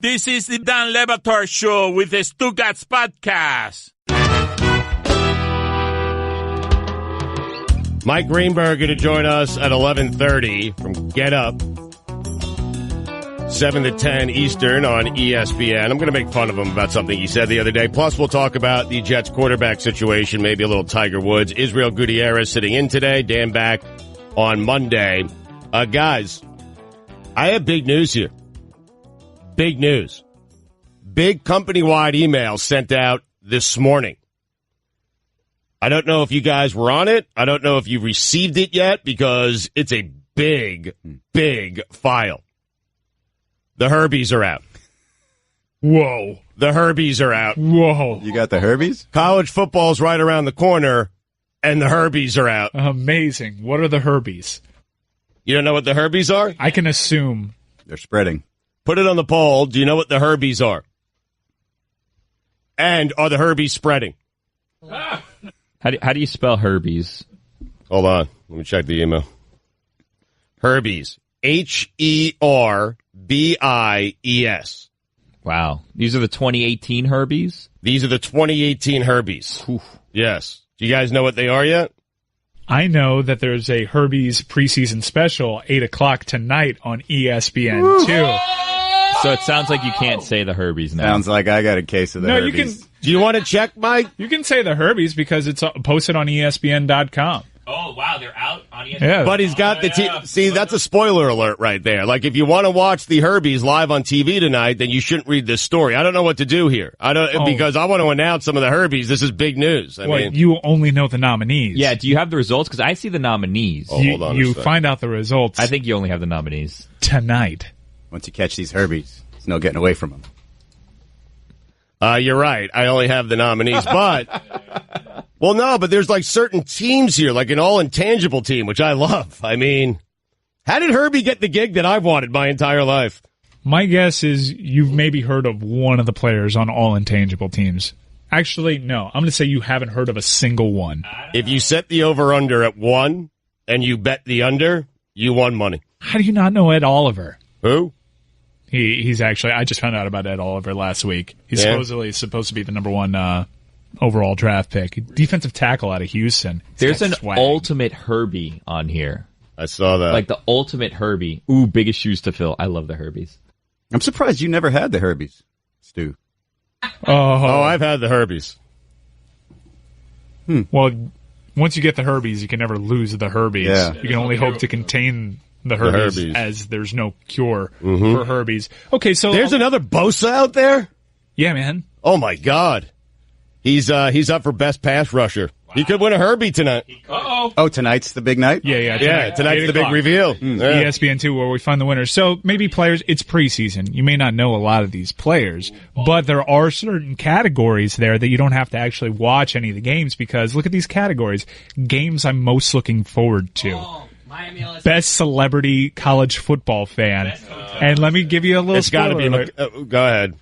This is the Dan Batard Show with the Stugotz podcast. Mike Greenberg going to join us at 11:30 from Get Up, 7 to 10 Eastern on ESPN. I'm going to make fun of him about something he said the other day. Plus, we'll talk about the Jets quarterback situation, maybe a little Tiger Woods. Izzy Gutierrez sitting in today. Dan back on Monday. Guys, I have big news here. Big news. Big company-wide email sent out this morning. I don't know if you guys were on it. I don't know if you received it yet because it's a big, big file. The Herbies are out. Whoa. The Herbies are out. Whoa. You got the Herbies? College football's right around the corner, and the Herbies are out. Amazing. What are the Herbies? You don't know what the Herbies are? I can assume. They're spreading. Put it on the poll. Do you know what the Herbies are? And are the Herbies spreading? How do you spell Herbies? Hold on. Let me check the email. Herbies. Herbies. Wow. These are the 2018 Herbies? These are the 2018 Herbies. Oof. Yes. Do you guys know what they are yet? I know that there's a Herbies preseason special, 8 o'clock tonight on ESPN2. So it sounds like you can't say the Herbies now. Sounds like I got a case of the Herbies. You can. Do you want to check, Mike? You can say the Herbies because it's posted on ESPN.com. Oh, wow, they're out on ESPN. Yeah. But he's got the see, that's a spoiler alert right there. Like, if you want to watch the Herbies live on TV tonight, then you shouldn't read this story. I don't know what to do here. Because I want to announce some of the Herbies. This is big news. I mean, you only know the nominees. Yeah, do you have the results? Because I see the nominees. Oh, hold on a You sec. find out the results I think you only have the nominees. tonight. Once you catch these Herbies, there's no getting away from them. You're right. I only have the nominees, but well, no, but there's like certain teams here, like an all intangible team, which I love. I mean, how did Herbie get the gig that I've wanted my entire life? My guess is you've maybe heard of one of the players on all intangible teams. Actually, no. I'm going to say you haven't heard of a single one. If you set the over-under at 1 and you bet the under, you won money. How do you not know Ed Oliver? Who? He's actually, I just found out about Ed Oliver last week. He's Yeah. supposedly supposed to be the number one overall draft pick. Defensive tackle out of Houston. There's an swag. ultimate Herbie on here. I saw that. Like the ultimate Herbie. Ooh, biggest shoes to fill. I love the Herbies. I'm surprised you never had the Herbies, Stu. Oh, I've had the Herbies. Well, once you get the Herbies, you can never lose the Herbies. Yeah. You can only hope to contain the Herbies, Herbies. as there's no cure for Herbies. Okay, so There's another Bosa out there? yeah, man. Oh, my God. He's up for best pass rusher. He could win a Herbie tonight. Oh, tonight's the big night? Yeah, Tonight's 8 the big o'clock. reveal. Yeah. ESPN2 where we find the winners. So maybe players, it's preseason. You may not know a lot of these players, but there are certain categories there that you don't have to actually watch any of the games because look at these categories. Games I'm most looking forward to. Miami LSU. Best celebrity college football fan. And let me give you a little It's got to spoiler be. alert. Go ahead.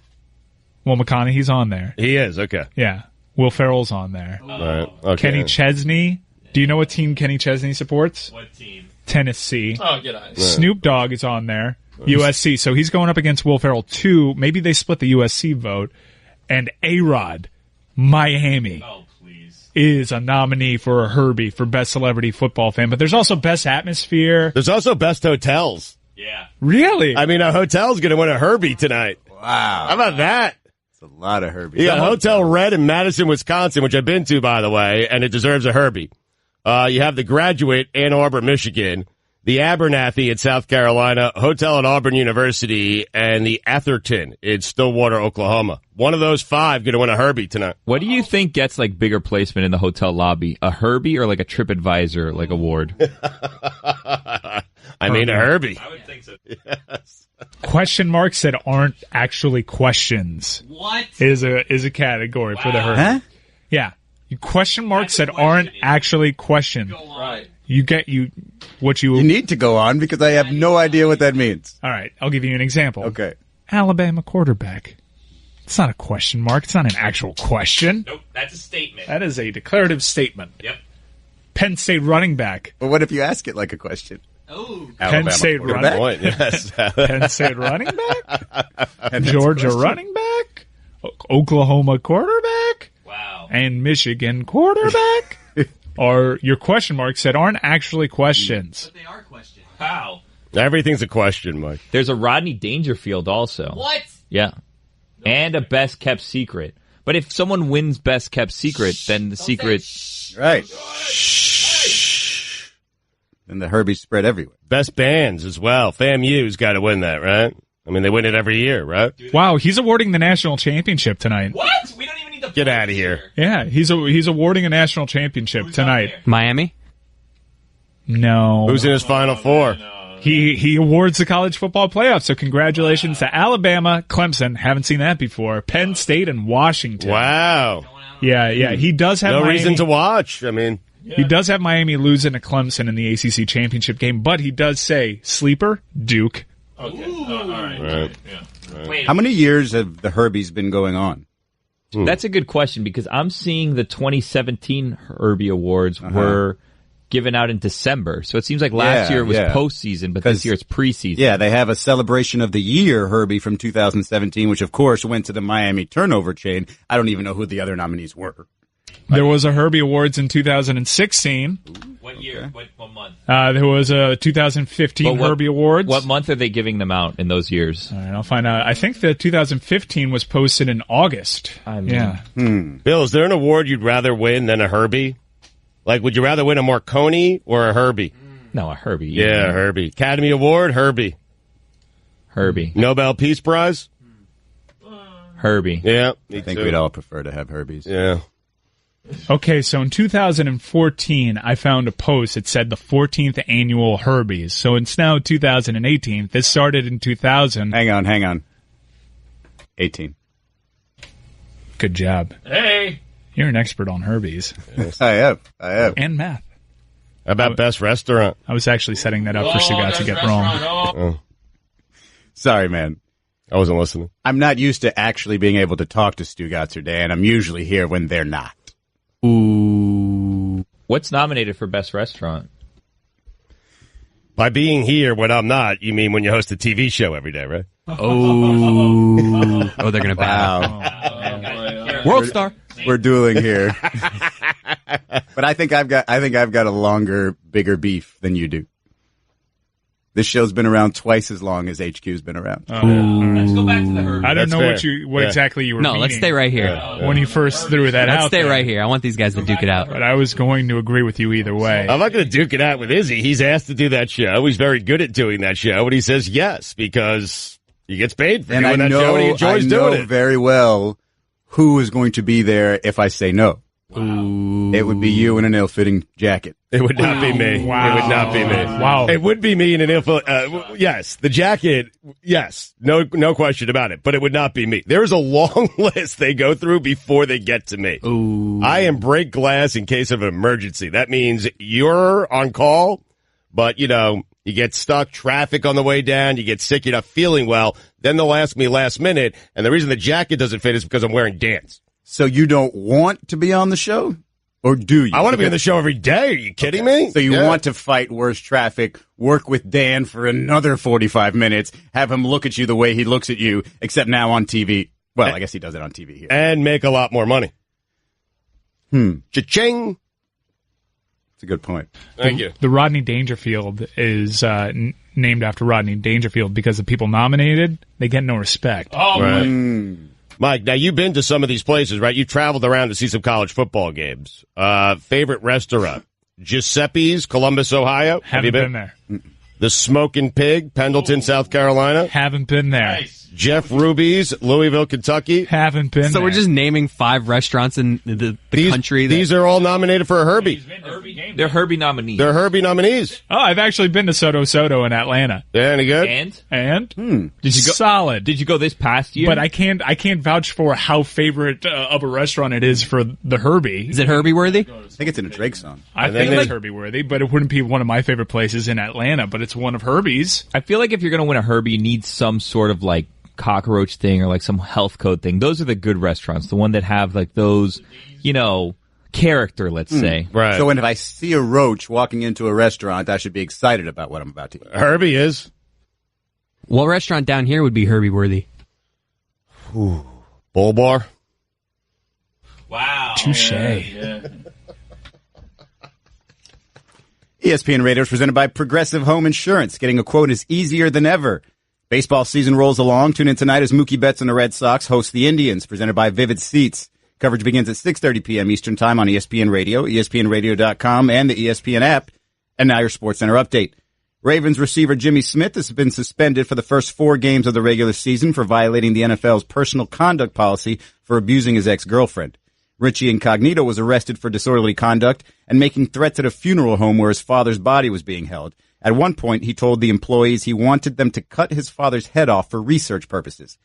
Well, McConaughey's on there. He is. Okay. Yeah. Will Ferrell's on there. All right. Okay. Kenny Chesney. Do you know what team Kenny Chesney supports? What team? Tennessee. Oh, get out. Snoop Dogg is on there. USC. So he's going up against Will Ferrell too. Maybe they split the USC vote. And A-Rod, Miami, Oh, please. is a nominee for a Herbie for Best Celebrity Football Fan. But there's also Best Atmosphere. There's also best hotels. Yeah. Really? I mean, a hotel's going to win a Herbie tonight. Wow. How about that? It's a lot of Herbies. You got Hotel Red in Madison, Wisconsin, which I've been to, by the way, and it deserves a Herbie. You have the Graduate, Ann Arbor, Michigan, the Abernathy in South Carolina, Hotel at Auburn University, and the Atherton in Stillwater, Oklahoma. One of those 5 going to win a Herbie tonight. What do you think gets like bigger placement in the hotel lobby? A Herbie or like a TripAdvisor like award? I mean, a Herbie. I would think so. Yes. Question marks that aren't actually questions What? is a category for the Herbie. Huh? Yeah. Question marks That's a that aren't question. actually questions. Right. You get what you You need to go on because I have no idea what that means. All right, I'll give you an example. Okay. Alabama quarterback. It's not a question mark. It's not an actual question. Nope, that's a statement. That is a declarative statement. Yep. Penn State running back. But what if you ask it like a question? Oh, Penn State running Point, yes. Penn State running back, Georgia running back, Oklahoma quarterback, wow. and Michigan quarterback are your question marks that aren't actually questions. But they are questions. How? Everything's a question, Mike. There's a Rodney Dangerfield also. What? Yeah. And a best kept secret. But if someone wins best kept secret, then the secret. Right. And the Herbies spread everywhere. Best bands as well. FAMU's got to win that, right? I mean, they win it every year, right? Wow, he's awarding the national championship tonight. What? We don't even need to Get play out of here. Yeah, he's awarding a national championship Who's tonight. up there? Miami? No, Who's in his Final Four? he awards the college football playoff. So congratulations to Alabama, Clemson. Haven't seen that before. Penn State and Washington. Wow. Yeah. He does have No Miami, reason to watch. I mean, He does have Miami losing to Clemson in the ACC championship game, but he does say sleeper Duke. Okay. All right. Right. Yeah. Wait. How many years have the Herbies been going on? That's a good question because I'm seeing the 2017 Herbie Awards were given out in December. So it seems like last Yeah, year was yeah. postseason, but this year it's preseason. Yeah, they have a celebration of the year Herbie from 2017, which of course went to the Miami turnover chain. I don't even know who the other nominees were. There was a Herbie Awards in 2016. What year? What month? There was a 2015 But what- Herbie Awards. What month are they giving them out in those years? All right, I'll find out. I think the 2015 was posted in August. I mean- Yeah. Bill, is there an award you'd rather win than a Herbie? Like, would you rather win a Marconi or a Herbie? No, a Herbie. Yeah, Herbie. Academy Award, Herbie. Herbie. Nobel Peace Prize? Herbie. Yeah. I think we'd all prefer to have Herbies. Yeah. Okay, so in 2014, I found a post that said the 14th annual Herbies. So it's now 2018. This started in 2000. Hang on. 18. Good job. Hey. You're an expert on Herbies I have. and math. How about best restaurant? I was actually setting that up for Stugotz to get wrong. Sorry, man. I wasn't listening. I'm not used to actually being able to talk to Stugotz or Dan. I'm usually here when they're not. Ooh. What's nominated for best restaurant? By being here when I'm not, you mean when you host a TV show every day, right? Oh. Oh, they're going to battle. Wow. World star. We're dueling here. But I think I've got a longer, bigger beef than you do. This show's been around twice as long as HQ's been around. Let's go back to the Herbie. I don't That's know fair. what exactly you were No, meaning let's stay right here. when you first threw that Let's out stay there. right here. I want these guys to duke it out. But I was going to agree with you either way. I'm not going to duke it out with Izzy. He's asked to do that show. He's very good at doing that show, and he says yes because he gets paid for And I doing that show, and he know, enjoys doing it. very well who is going to be there if I say no. Ooh. It would be you in an ill-fitting jacket. It would not be me. Wow. It would not be me. Wow. It would be me in an info. Yes, the jacket. Yes, no question about it. But it would not be me. There's a long list they go through before they get to me. Ooh. I am break glass in case of an emergency. That means you're on call, but you get stuck, traffic on the way down, you get sick, you're not feeling well. Then they'll ask me last minute, and the reason the jacket doesn't fit is because I'm wearing Dan's. So you don't want to be on the show? Or do you? I want to be on the show every day. Are you kidding me? So you Yeah. want to fight worse traffic, work with Dan for another 45 minutes, have him look at you the way he looks at you, except now on TV. Well, I guess he does it on TV here. And make a lot more money. Cha-ching. That's a good point. Thank you. The Rodney Dangerfield is named after Rodney Dangerfield because the people nominated, they get no respect. Oh, Right. Mike, now you've been to some of these places, right? You traveled around to see some college football games. Favorite restaurant? Giuseppe's, Columbus, Ohio. Have Haven't you been there. The Smoking Pig, Pendleton, South Carolina. Haven't been there. nice. Jeff Ruby's, Louisville, Kentucky. Haven't been So there. we're just naming 5 restaurants in the country. These are all nominated for a Herbie. They're Herbie nominees. They're Herbie nominees. Oh, I've actually been to Soto in Atlanta. Yeah, any good? And And did you go? solid. Did you go this past year? But I can't vouch for how favorite of a restaurant it is for the Herbie. Is it Herbie worthy? I think it's in a Drake song. I And then think it's they- Herbie worthy, but it wouldn't be one of my favorite places in Atlanta, but it's one of Herbie's. I feel like if you're going to win a Herbie, you need some sort of like cockroach thing or like some health code thing. Those are the good restaurants. The one that have like those, character, let's say. Right. So when if I see a roach walking into a restaurant, I should be excited about what I'm about to eat. Herbie is. What restaurant down here would be Herbie worthy? Bull Bar. Wow. Touche. Yeah. ESPN Radio is presented by Progressive Home Insurance. Getting a quote is easier than ever. Baseball season rolls along. Tune in tonight as Mookie Betts and the Red Sox host the Indians, presented by Vivid Seats. Coverage begins at 6:30 p.m. Eastern Time on ESPN Radio, ESPNRadio.com, and the ESPN app. And now your SportsCenter update. Ravens receiver Jimmy Smith has been suspended for the first 4 games of the regular season for violating the NFL's personal conduct policy for abusing his ex-girlfriend. Richie Incognito was arrested for disorderly conduct and making threats at a funeral home where his father's body was being held. At one point, he told the employees he wanted them to cut his father's head off for research purposes.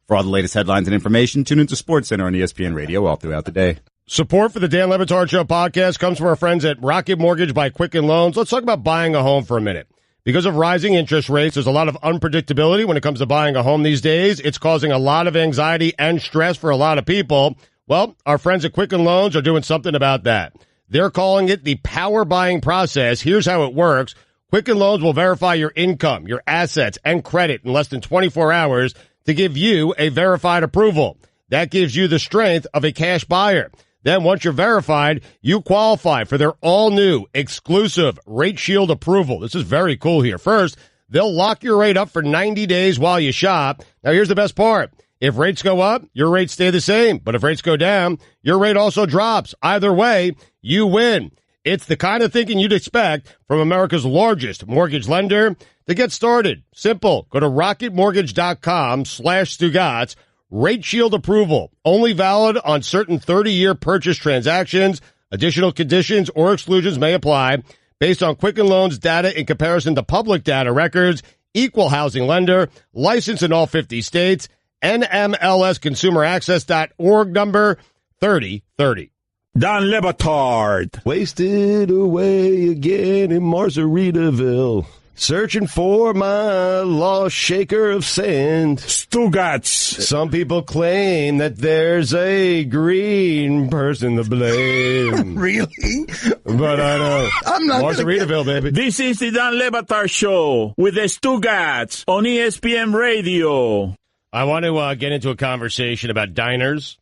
For all the latest headlines and information, tune into SportsCenter on ESPN Radio all throughout the day. Support for the Dan Le Batard Show podcast comes from our friends at Rocket Mortgage by Quicken Loans. Let's talk about buying a home for a minute. Because of rising interest rates, there's a lot of unpredictability when it comes to buying a home these days. It's causing a lot of anxiety and stress for a lot of people. Well, our friends at Quicken Loans are doing something about that. They're calling it the power buying process. Here's how it works. Quicken Loans will verify your income, your assets, and credit in less than 24 hours to give you a verified approval. That gives you the strength of a cash buyer. Then once you're verified, you qualify for their all-new exclusive Rate Shield approval. This is very cool here. First, they'll lock your rate up for 90 days while you shop. Now, here's the best part. If rates go up, your rates stay the same. But if rates go down, your rate also drops. Either way, you win. It's the kind of thinking you'd expect from America's largest mortgage lender. To get started, simple. Go to rocketmortgage.com/Stugotz. Rate Shield approval. Only valid on certain 30-year purchase transactions. Additional conditions or exclusions may apply based on Quicken Loans data in comparison to public data records. Equal housing lender. Licensed in all 50 states. NMLSconsumeraccess.org number 3030. Dan Le Batard. Wasted away again in Margaritaville. Searching for my lost shaker of sand. Stugotz. Some people claim that there's a green person to blame. Really? But I don't. I'm not Margaritaville, baby. This is the Dan Le Batard Show with the Stugotz on ESPN Radio. I want to get into a conversation about diners.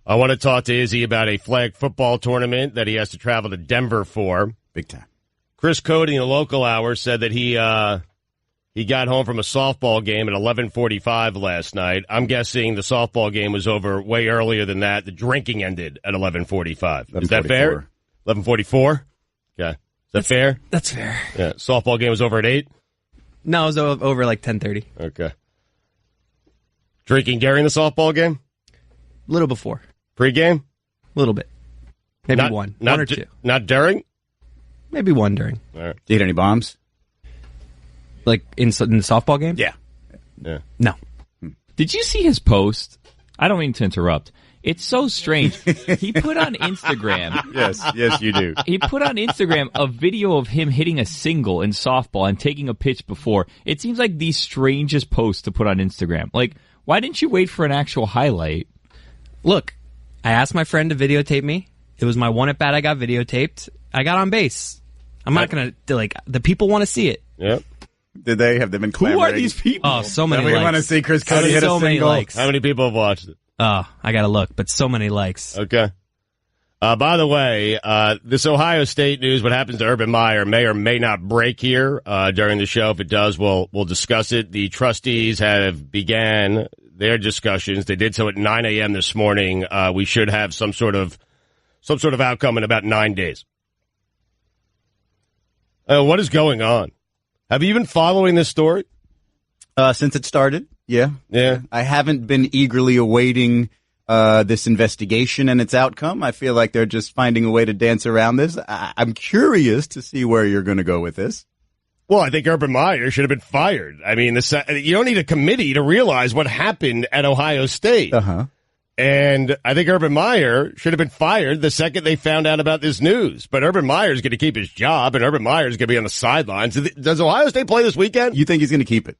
I want to talk to Izzy about a flag football tournament that he has to travel to Denver for. Big time. Chris Cody in the local hour said that he got home from a softball game at 11:45 last night. I'm guessing the softball game was over way earlier than that. The drinking ended at 11:45. Is that fair? 11:44? Okay. Is that fair? That's fair. Yeah. Softball game was over at 8? No, it was over like 10:30. Okay. Drinking during the softball game? A little before. Pre-game? A little bit. Maybe one. One or two. Not during? Maybe one during. All right. Did you hit any bombs? Like in the softball game? Yeah. Yeah. No. Did you see his post? I don't mean to interrupt. It's so strange. He put on Instagram. Yes, you do. He put on Instagram a video of him hitting a single in softball and taking a pitch before. It seems like the strangest post to put on Instagram. Like, why didn't you wait for an actual highlight? Look, I asked my friend to videotape me. It was my one at bat I got videotaped. I got on base. I'm not going to, like, the people want to see it. Yep. Did they have them in Who clamoring? are these people? Oh, so many We likes. want to see Chris Cody hit so a many single. likes. How many people have watched it? Oh, I got to look, but so many likes. Okay. By the way, this Ohio State news, what happens to Urban Meyer, may or may not break here during the show. If it does, we'll discuss it. The trustees have began their discussions. They did so at 9 a.m. this morning. We should have some sort of outcome in about 9 days. What is going on? Have you been following this story? Since it started, yeah. Yeah. I haven't been eagerly awaiting this investigation and its outcome. I feel like they're just finding a way to dance around this. I'm curious to see where you're going to go with this. Well, I think Urban Meyer should have been fired. I mean, you don't need a committee to realize what happened at Ohio State. Uh-huh. And I think Urban Meyer should have been fired the second they found out about this news. But Urban Meyer is going to keep his job, and Urban Meyer is going to be on the sidelines. Does Ohio State play this weekend? You think he's going to keep it?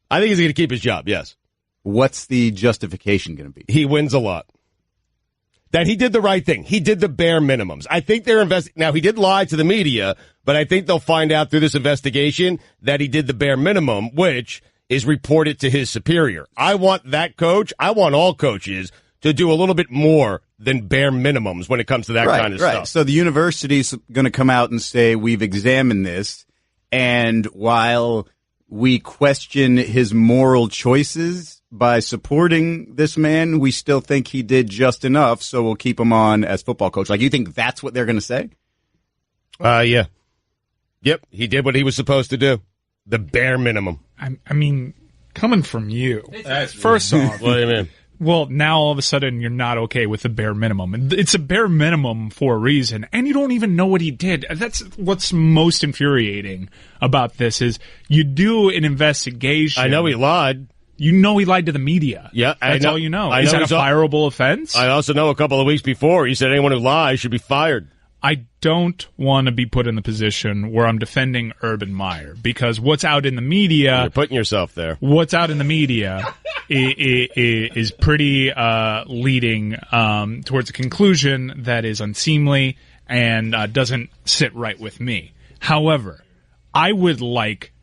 I think he's going to keep his job, yes. What's the justification going to be? He wins a lot. that he did the right thing. He did the bare minimums. I think they're now he did lie to the media, but I think they'll find out through this investigation that he did the bare minimum, which is report it to his superior. I want that coach. I want all coaches to do a little bit more than bare minimums when it comes to that kind of stuff. So the university's going to come out and say, we've examined this, and while we question his moral choices by supporting this man, we still think he did just enough, so we'll keep him on as football coach. Like, you think that's what they're going to say? Yeah. Yep, he did what he was supposed to do. The bare minimum. I mean, coming from you, first off. What do you mean? Well, now all of a sudden you're not okay with the bare minimum. It's a bare minimum for a reason, and you don't even know what he did. That's what's most infuriating about this is you do an investigation. I know he lied. You know he lied to the media. Yeah, that's all you know. Is that a fireable offense? I also know a couple of weeks before he said anyone who lies should be fired. I don't want to be put in the position where I'm defending Urban Meyer because what's out in the media... You're putting yourself there. What's out in the media is pretty leading towards a conclusion that is unseemly and doesn't sit right with me. However, I would like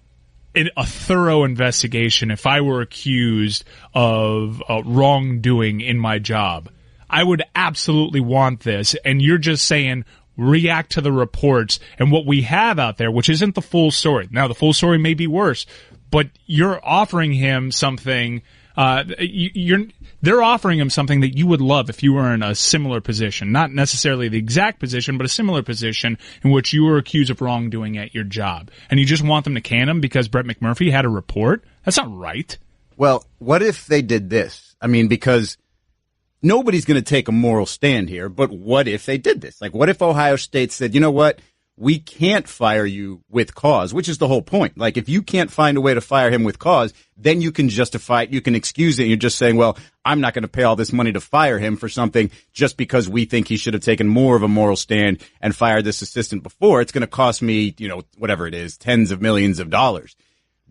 a thorough investigation if I were accused of wrongdoing in my job. I would absolutely want this, and you're just saying... react to the reports and what we have out there, which isn't the full story. Now, the full story may be worse, but you're offering him something. They're offering him something that you would love if you were in a similar position, not necessarily the exact position, but a similar position in which you were accused of wrongdoing at your job, and you just want them to can him because Brett McMurphy had a report. That's not right. Well, what if they did this? I mean, because nobody's going to take a moral stand here, but what if they did this? Like, what if Ohio State said, you know what? We can't fire you with cause, which is the whole point. Like, if you can't find a way to fire him with cause, then you can justify it. You can excuse it. You're just saying, well, I'm not going to pay all this money to fire him for something just because we think he should have taken more of a moral stand and fired this assistant before. It's going to cost me, whatever it is, tens of millions of dollars.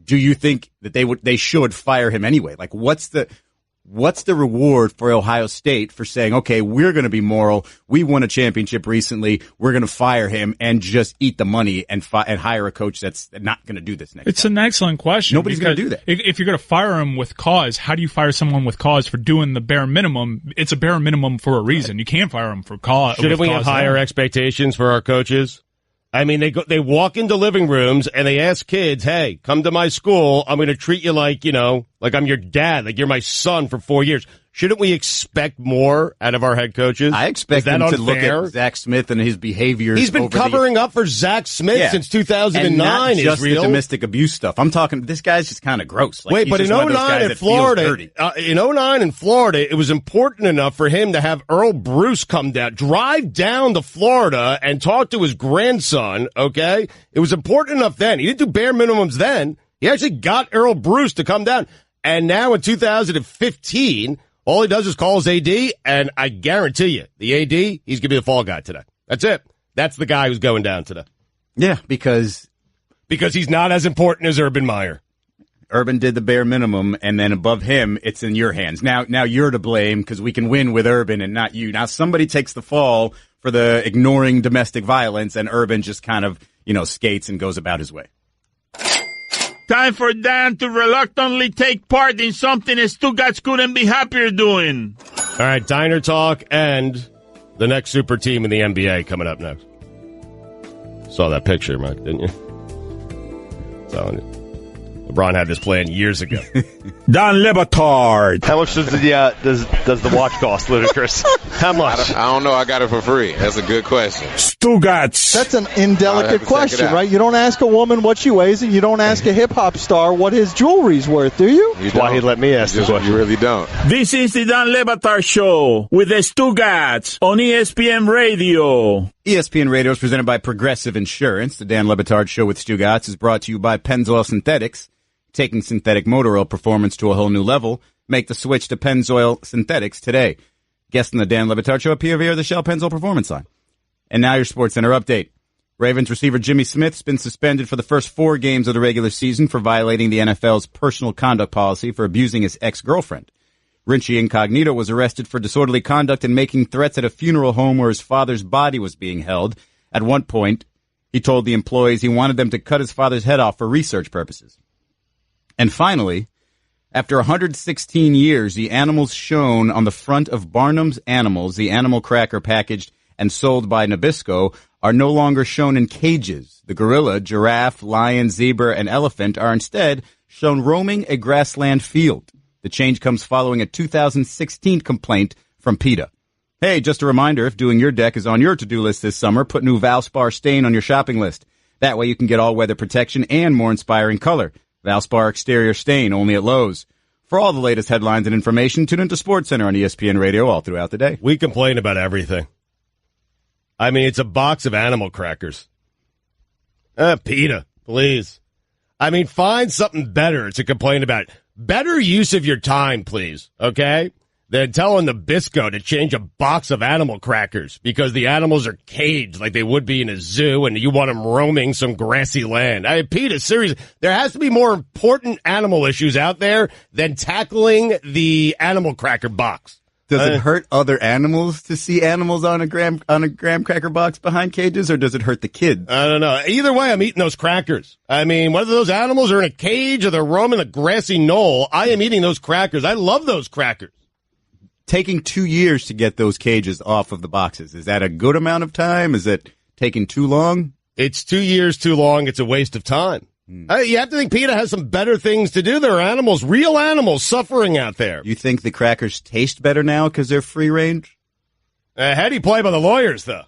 Do you think that they should fire him anyway? Like, what's the reward for Ohio State for saying, okay, we're going to be moral. We won a championship recently. We're going to fire him and just eat the money and hire a coach that's not going to do this next It's time. An excellent question. Nobody's going to do that. If you're going to fire him with cause, how do you fire someone with cause for doing the bare minimum? It's a bare minimum for a reason. You can't fire him for cause. Shouldn't we have higher expectations for our coaches? I mean, they walk into living rooms and they ask kids, hey, come to my school. I'm going to treat you like I'm your dad, like you're my son for 4 years. Shouldn't we expect more out of our head coaches? I expect them to look at Zach Smith and his behaviors. He's been covering up for Zach Smith since 2009. And not just Israel. The domestic abuse stuff. I'm talking, this guy's just kind of gross. Like, wait, but in 09 in Florida, it was important enough for him to have Earl Bruce drive down to Florida and talk to his grandson, okay? It was important enough then. He didn't do bare minimums then. He actually got Earl Bruce to come down. And now in 2015... all he does is call his AD, and I guarantee you, the AD, he's going to be the fall guy today. That's it. That's the guy who's going down today. Yeah, because he's not as important as Urban Meyer. Urban did the bare minimum, and then above him, it's in your hands. Now you're to blame because we can win with Urban and not you. Now somebody takes the fall for the ignoring domestic violence, and Urban just kind of, skates and goes about his way. Time for Dan to reluctantly take part in something Stugotz couldn't be happier doing. All right, Diner Talk and the next super team in the NBA coming up next. Saw that picture, Mike, didn't you? Telling you. LeBron had this plan years ago. Dan Batard. How much does the watch cost, Ludacris? How much? I don't know. I got it for free. That's a good question. Stugotz. That's an indelicate question, right? You don't ask a woman what she weighs, and you don't ask a hip-hop star what his jewelry's worth, do you? That's why he let me ask the question. You really don't. This is the Dan Batard Show with the Stugotz on ESPN Radio. ESPN Radio is presented by Progressive Insurance. The Dan Le Batard Show with Stugotz is brought to you by Pennzoil Synthetics. Taking synthetic motor oil performance to a whole new level. Make the switch to Pennzoil Synthetics today. Guest on the Dan Le Batard Show appear via the Shell Pennzoil Performance line. And now your SportsCenter update. Ravens receiver Jimmy Smith's been suspended for the first 4 games of the regular season for violating the NFL's personal conduct policy for abusing his ex-girlfriend. Rinchi Incognito was arrested for disorderly conduct and making threats at a funeral home where his father's body was being held. At one point, he told the employees he wanted them to cut his father's head off for research purposes. And finally, after 116 years, the animals shown on the front of Barnum's Animals, the animal cracker packaged and sold by Nabisco, are no longer shown in cages. The gorilla, giraffe, lion, zebra, and elephant are instead shown roaming a grassland field. The change comes following a 2016 complaint from PETA. Hey, just a reminder, if doing your deck is on your to-do list this summer, put new Valspar stain on your shopping list. That way you can get all-weather protection and more inspiring color. Valspar exterior stain, only at Lowe's. For all the latest headlines and information, tune into SportsCenter on ESPN Radio all throughout the day. We complain about everything. I mean, it's a box of animal crackers. PETA, please. I mean, find something better to complain about. Better use of your time, please, okay? Than telling Nabisco to change a box of animal crackers because the animals are caged like they would be in a zoo and you want them roaming some grassy land. I mean, PETA, seriously, there has to be more important animal issues out there than tackling the animal cracker box. Does it hurt other animals to see animals on a graham cracker box behind cages, or does it hurt the kids? I don't know. Either way, I'm eating those crackers. I mean, whether those animals are in a cage or they're roaming a grassy knoll, I am eating those crackers. I love those crackers. Taking 2 years to get those cages off of the boxes, is that a good amount of time? Is it taking too long? It's 2 years too long. It's a waste of time. You have to think PETA has some better things to do. There are animals, real animals, suffering out there. You think the crackers taste better now because they're free range? How do you play by the lawyers, though?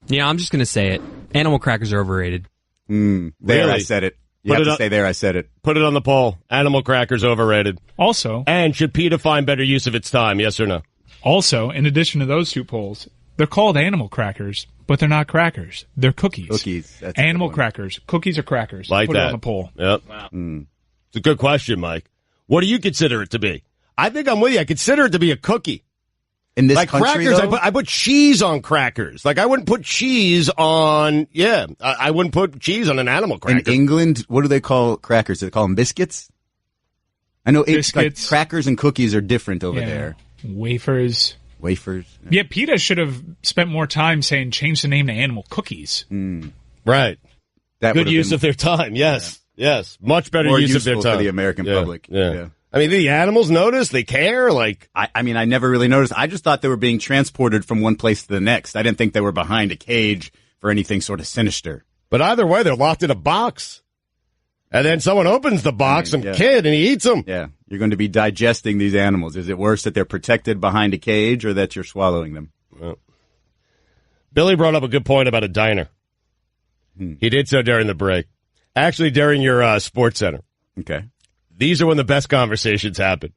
Yeah, I'm just going to say it. Animal crackers are overrated. There, really? I said it. You have to say there, I said it. Put it on the poll. Animal crackers overrated. Also. And should PETA find better use of its time, yes or no? Also, in addition to those two polls, they're called animal crackers, but they're not crackers. They're cookies. Cookies. That's animal crackers. Cookies are crackers. Like Put that. it on the poll. Yep. Wow. It's a good question, Mike. What do you consider it to be? I think I'm with you. I consider it to be a cookie. In this like country, crackers, though? I put cheese on crackers. Like I wouldn't put cheese on, I wouldn't put cheese on an animal cracker. In England, what do they call crackers? Do they call them biscuits? I know it's like crackers and cookies are different over there. Wafers. Yeah, PETA should have spent more time saying change the name to animal cookies. Right. That good use of their time. Yes. Yeah. Yes. Much better more use of their useful time for the American public. Yeah. I mean, the animals notice? They care? Like, I mean, I never really noticed. I just thought they were being transported from one place to the next. I didn't think they were behind a cage for anything sort of sinister. But either way, they're locked in a box. And then someone opens the box, some kid, and he eats them. Yeah. You're going to be digesting these animals. Is it worse that they're protected behind a cage or that you're swallowing them? Well, Billy brought up a good point about a diner. He did so during the break. Actually, during your Sports Center. Okay. These are when the best conversations happen.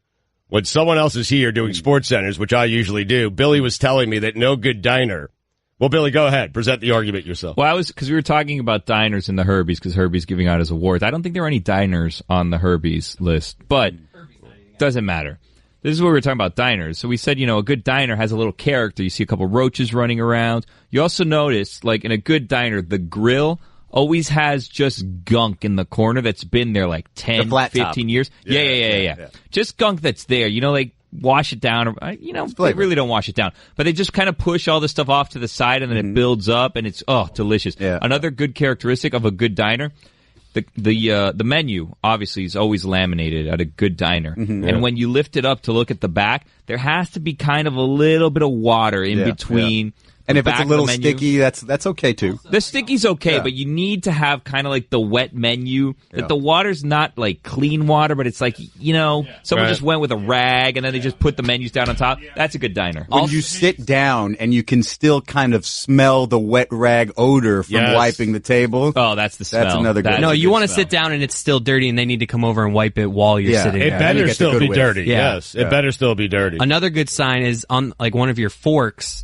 When someone else is here doing Sports Centers, which I usually do, Billy was telling me that no good diner. Well, Billy, go ahead. Present the argument yourself. Well, because we were talking about diners in the Herbies, because Herbies giving out his awards. I don't think there are any diners on the Herbies list, but doesn't matter. This is what we were talking about, diners. So we said, a good diner has a little character. You see a couple roaches running around. You also notice, like in a good diner, the grill always has just gunk in the corner that's been there like 10, 15 years. Yeah. Just gunk that's there. Like wash it down. They really don't wash it down. But they just kind of push all the stuff off to the side and then it builds up and it's, delicious. Yeah. Another good characteristic of a good diner, the menu obviously is always laminated at a good diner. And when you lift it up to look at the back, there has to be kind of a little bit of water in between. And if it's a little sticky, that's okay too. The sticky's okay, but you need to have kind of like the wet menu. That the water's not like clean water, but it's like, someone just went with a rag and then they just put the menus down on top. That's a good diner. When you sit down and you can still kind of smell the wet rag odor from wiping the table. Oh, that's the smell. That's another good. No, you want to sit down and it's still dirty and they need to come over and wipe it while you're sitting there. It better still be dirty. Yes, it better still be dirty. Another good sign is on like one of your forks.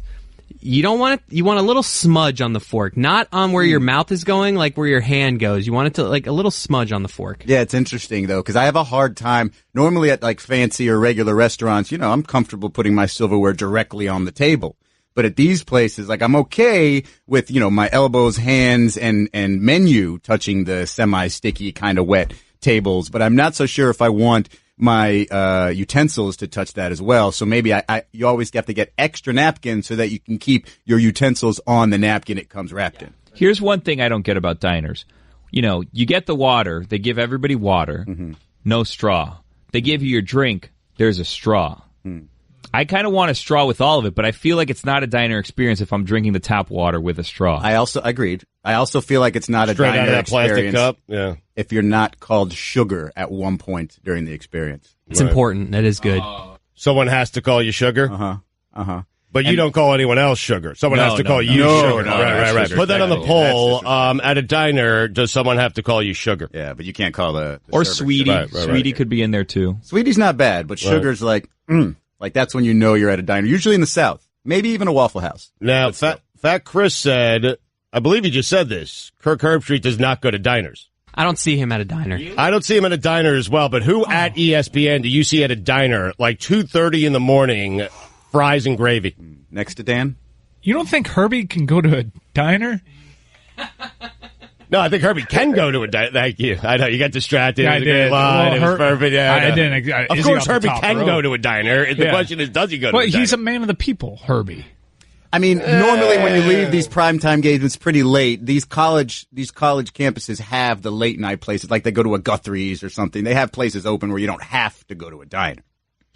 You don't want it. You want a little smudge on the fork, not on where your mouth is going, like where your hand goes. You want it to like a little smudge on the fork. Yeah, it's interesting though, because I have a hard time. Normally at like fancy or regular restaurants, I'm comfortable putting my silverware directly on the table. But at these places, like I'm okay with my elbows, hands, and menu touching the semi-sticky kind of wet tables. But I'm not so sure if I want my utensils to touch that as well. So maybe you always have to get extra napkins so that you can keep your utensils on the napkin it comes wrapped in. Here's one thing I don't get about diners. You get the water. They give everybody water. No straw. They give you your drink. There's a straw. I kind of want a straw with all of it, but I feel like it's not a diner experience if I'm drinking the tap water with a straw. I also agreed. I also feel like it's not Straight a diner out of that experience plastic cup. Yeah. if you're not called sugar at one point during the experience. It's important. That is good. Someone has to call you sugar? But you don't call anyone else sugar. Someone has to call you sugar. Right. Put that on the poll. At a diner, does someone have to call you sugar? Yeah, but you can't call the or server Sweetie. sugar. Sweetie could be in there too. Sweetie's not bad, but sugar's like that's when you know you're at a diner. Usually in the South, maybe even a Waffle House. Now, Fat Chris said, I believe he just said this. Kirk Herbstreit does not go to diners. I don't see him at a diner. I don't see him at a diner as well. But who at ESPN do you see at a diner like 2:30 in the morning? Fries and gravy. Next to Dan? You don't think Herbie can go to a diner? No, I think Herbie can go to a diner. Thank you. I know, you got distracted. Yeah, I did. Line. It was perfect. Yeah, I didn't. Of course, Herbie can go to a diner. The question is, does he go to a diner? Well, he's a man of the people, Herbie. I mean, normally when you leave these primetime games, it's pretty late. These college campuses have the late night places, like they go to a Guthrie's or something. They have places open where you don't have to go to a diner.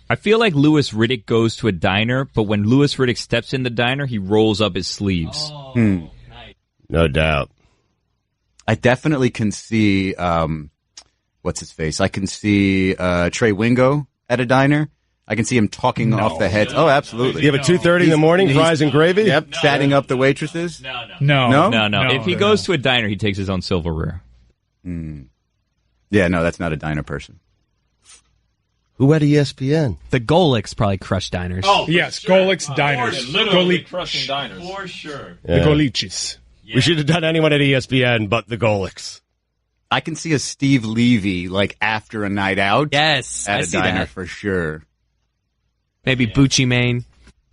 I feel like Louis Riddick goes to a diner, but when Louis Riddick steps in the diner, he rolls up his sleeves. No doubt. I definitely can see, what's his face? I can see Trey Wingo at a diner. I can see him talking off the heads. Oh, absolutely. You have a 2:30 in the morning, fries and gravy? Yep, chatting up the waitresses. No. If he goes to a diner, he takes his own silverware. Yeah, no, that's not a diner person. Who at ESPN? The Golics probably crush diners. Oh, yes, Golics diners. Literally crushing diners. For sure. The Golichis. Yeah. We should have done anyone at ESPN but the Golics. I can see a Steve Levy, like, after a night out. Yes, at I a see diner that. for sure. Maybe Bucci Mane.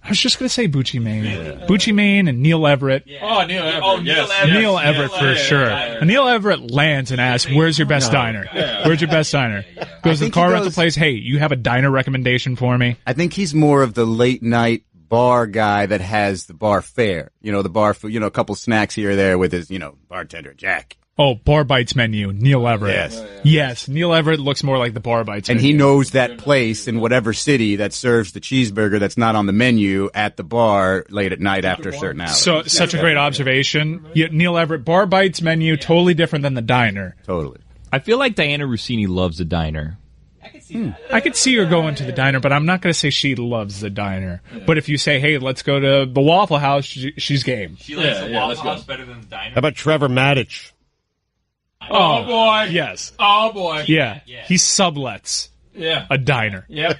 I was just going to say Bucci Mane. Bucci Mane and Neil Everett. Yeah. Oh, Neil Everett. Yes. Neil Everett for sure. Neil Everett lands and asks, where's your best diner? Where's your best diner? Goes to the car rental place, hey, you have a diner recommendation for me? I think he's more of the late night bar guy that has the bar fare. You know, the bar food, a couple snacks here or there with his, bartender, Jack. Oh, Bar Bites menu, Neil Everett. Yes, Neil Everett looks more like the Bar Bites and menu. he knows that place in whatever city that serves the cheeseburger that's not on the menu at the bar late at night after a certain hours. So, such a great observation. Yeah, Neil Everett, Bar Bites menu, totally different than the diner. Totally. I feel like Diana Rossini loves the diner. I could see her going to the diner, but I'm not going to say she loves the diner. But if you say, hey, let's go to the Waffle House, she's game. She likes the Waffle House better than the diner. How about Trevor Maddich? Oh, boy. Yes. Oh, boy. Yeah. He sublets a diner. Yep.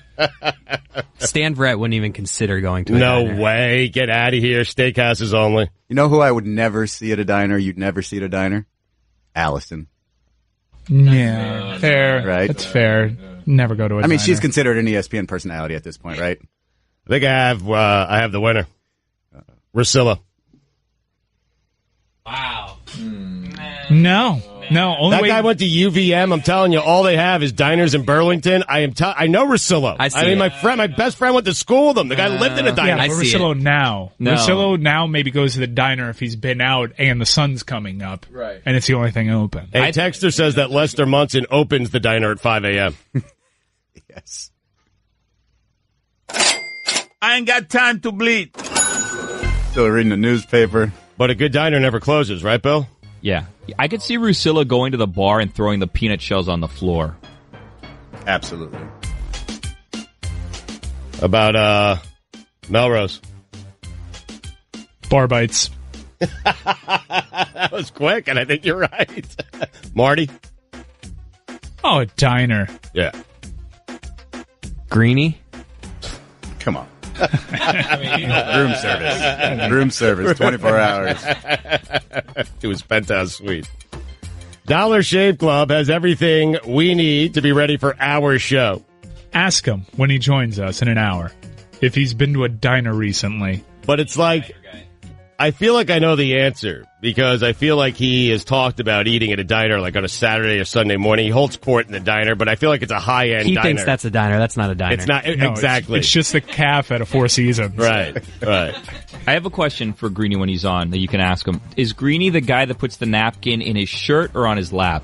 Stan Verrett wouldn't even consider going to a No diner. way. Get out of here. Steakhouses only. You know who I would never see at a diner? You'd never see at a diner? Allison. Yeah. Fair. Right. That's fair. Never go to a diner. I mean, she's considered an ESPN personality at this point, right? I think I have the winner. Russillo. Wow. No. Only That way guy went to UVM. I'm telling you, all they have is diners in Burlington. I know Russillo. I mean, my best friend went to school with him. The guy lived in a diner. Yeah, I but see Russillo now. No. Russillo now maybe goes to the diner if he's been out and the sun's coming up. Right. And it's the only thing open. A texter says that Lester Munson opens the diner at 5 a.m. Yes. I ain't got time to bleed. Still reading the newspaper. But a good diner never closes, right, Bill? Yeah. I could see Russillo going to the bar and throwing the peanut shells on the floor. Absolutely. About Melrose. Bar Bites. That was quick, and I think you're right. Marty? Oh, a diner. Yeah. Greenie? Come on. Room service, 24 hours. To his penthouse suite. Dollar Shave Club has everything we need to be ready for our show. Ask him when he joins us in an hour if he's been to a diner recently. But it's like I feel like I know the answer because I feel like he has talked about eating at a diner like on a Saturday or Sunday morning. He holds court in the diner, but I feel like it's a high-end He diner. thinks that's a diner. That's not a diner. It's not No, exactly. It's just the calf at a Four Seasons. Right. I have a question for Greeny when he's on that you can ask him. Is Greeny the guy that puts the napkin in his shirt or on his lap?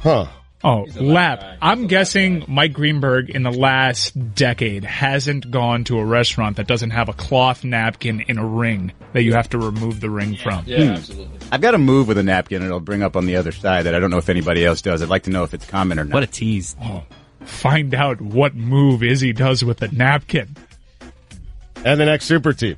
Huh. Oh, lap. I'm guessing Mike Greenberg in the last decade hasn't gone to a restaurant that doesn't have a cloth napkin in a ring that you have to remove the ring from. Yeah, absolutely. I've got a move with a napkin, and it'll bring up on the other side that I don't know if anybody else does. I'd like to know if it's common or not. What a tease. Oh, find out what move Izzy does with the napkin. And the next super team.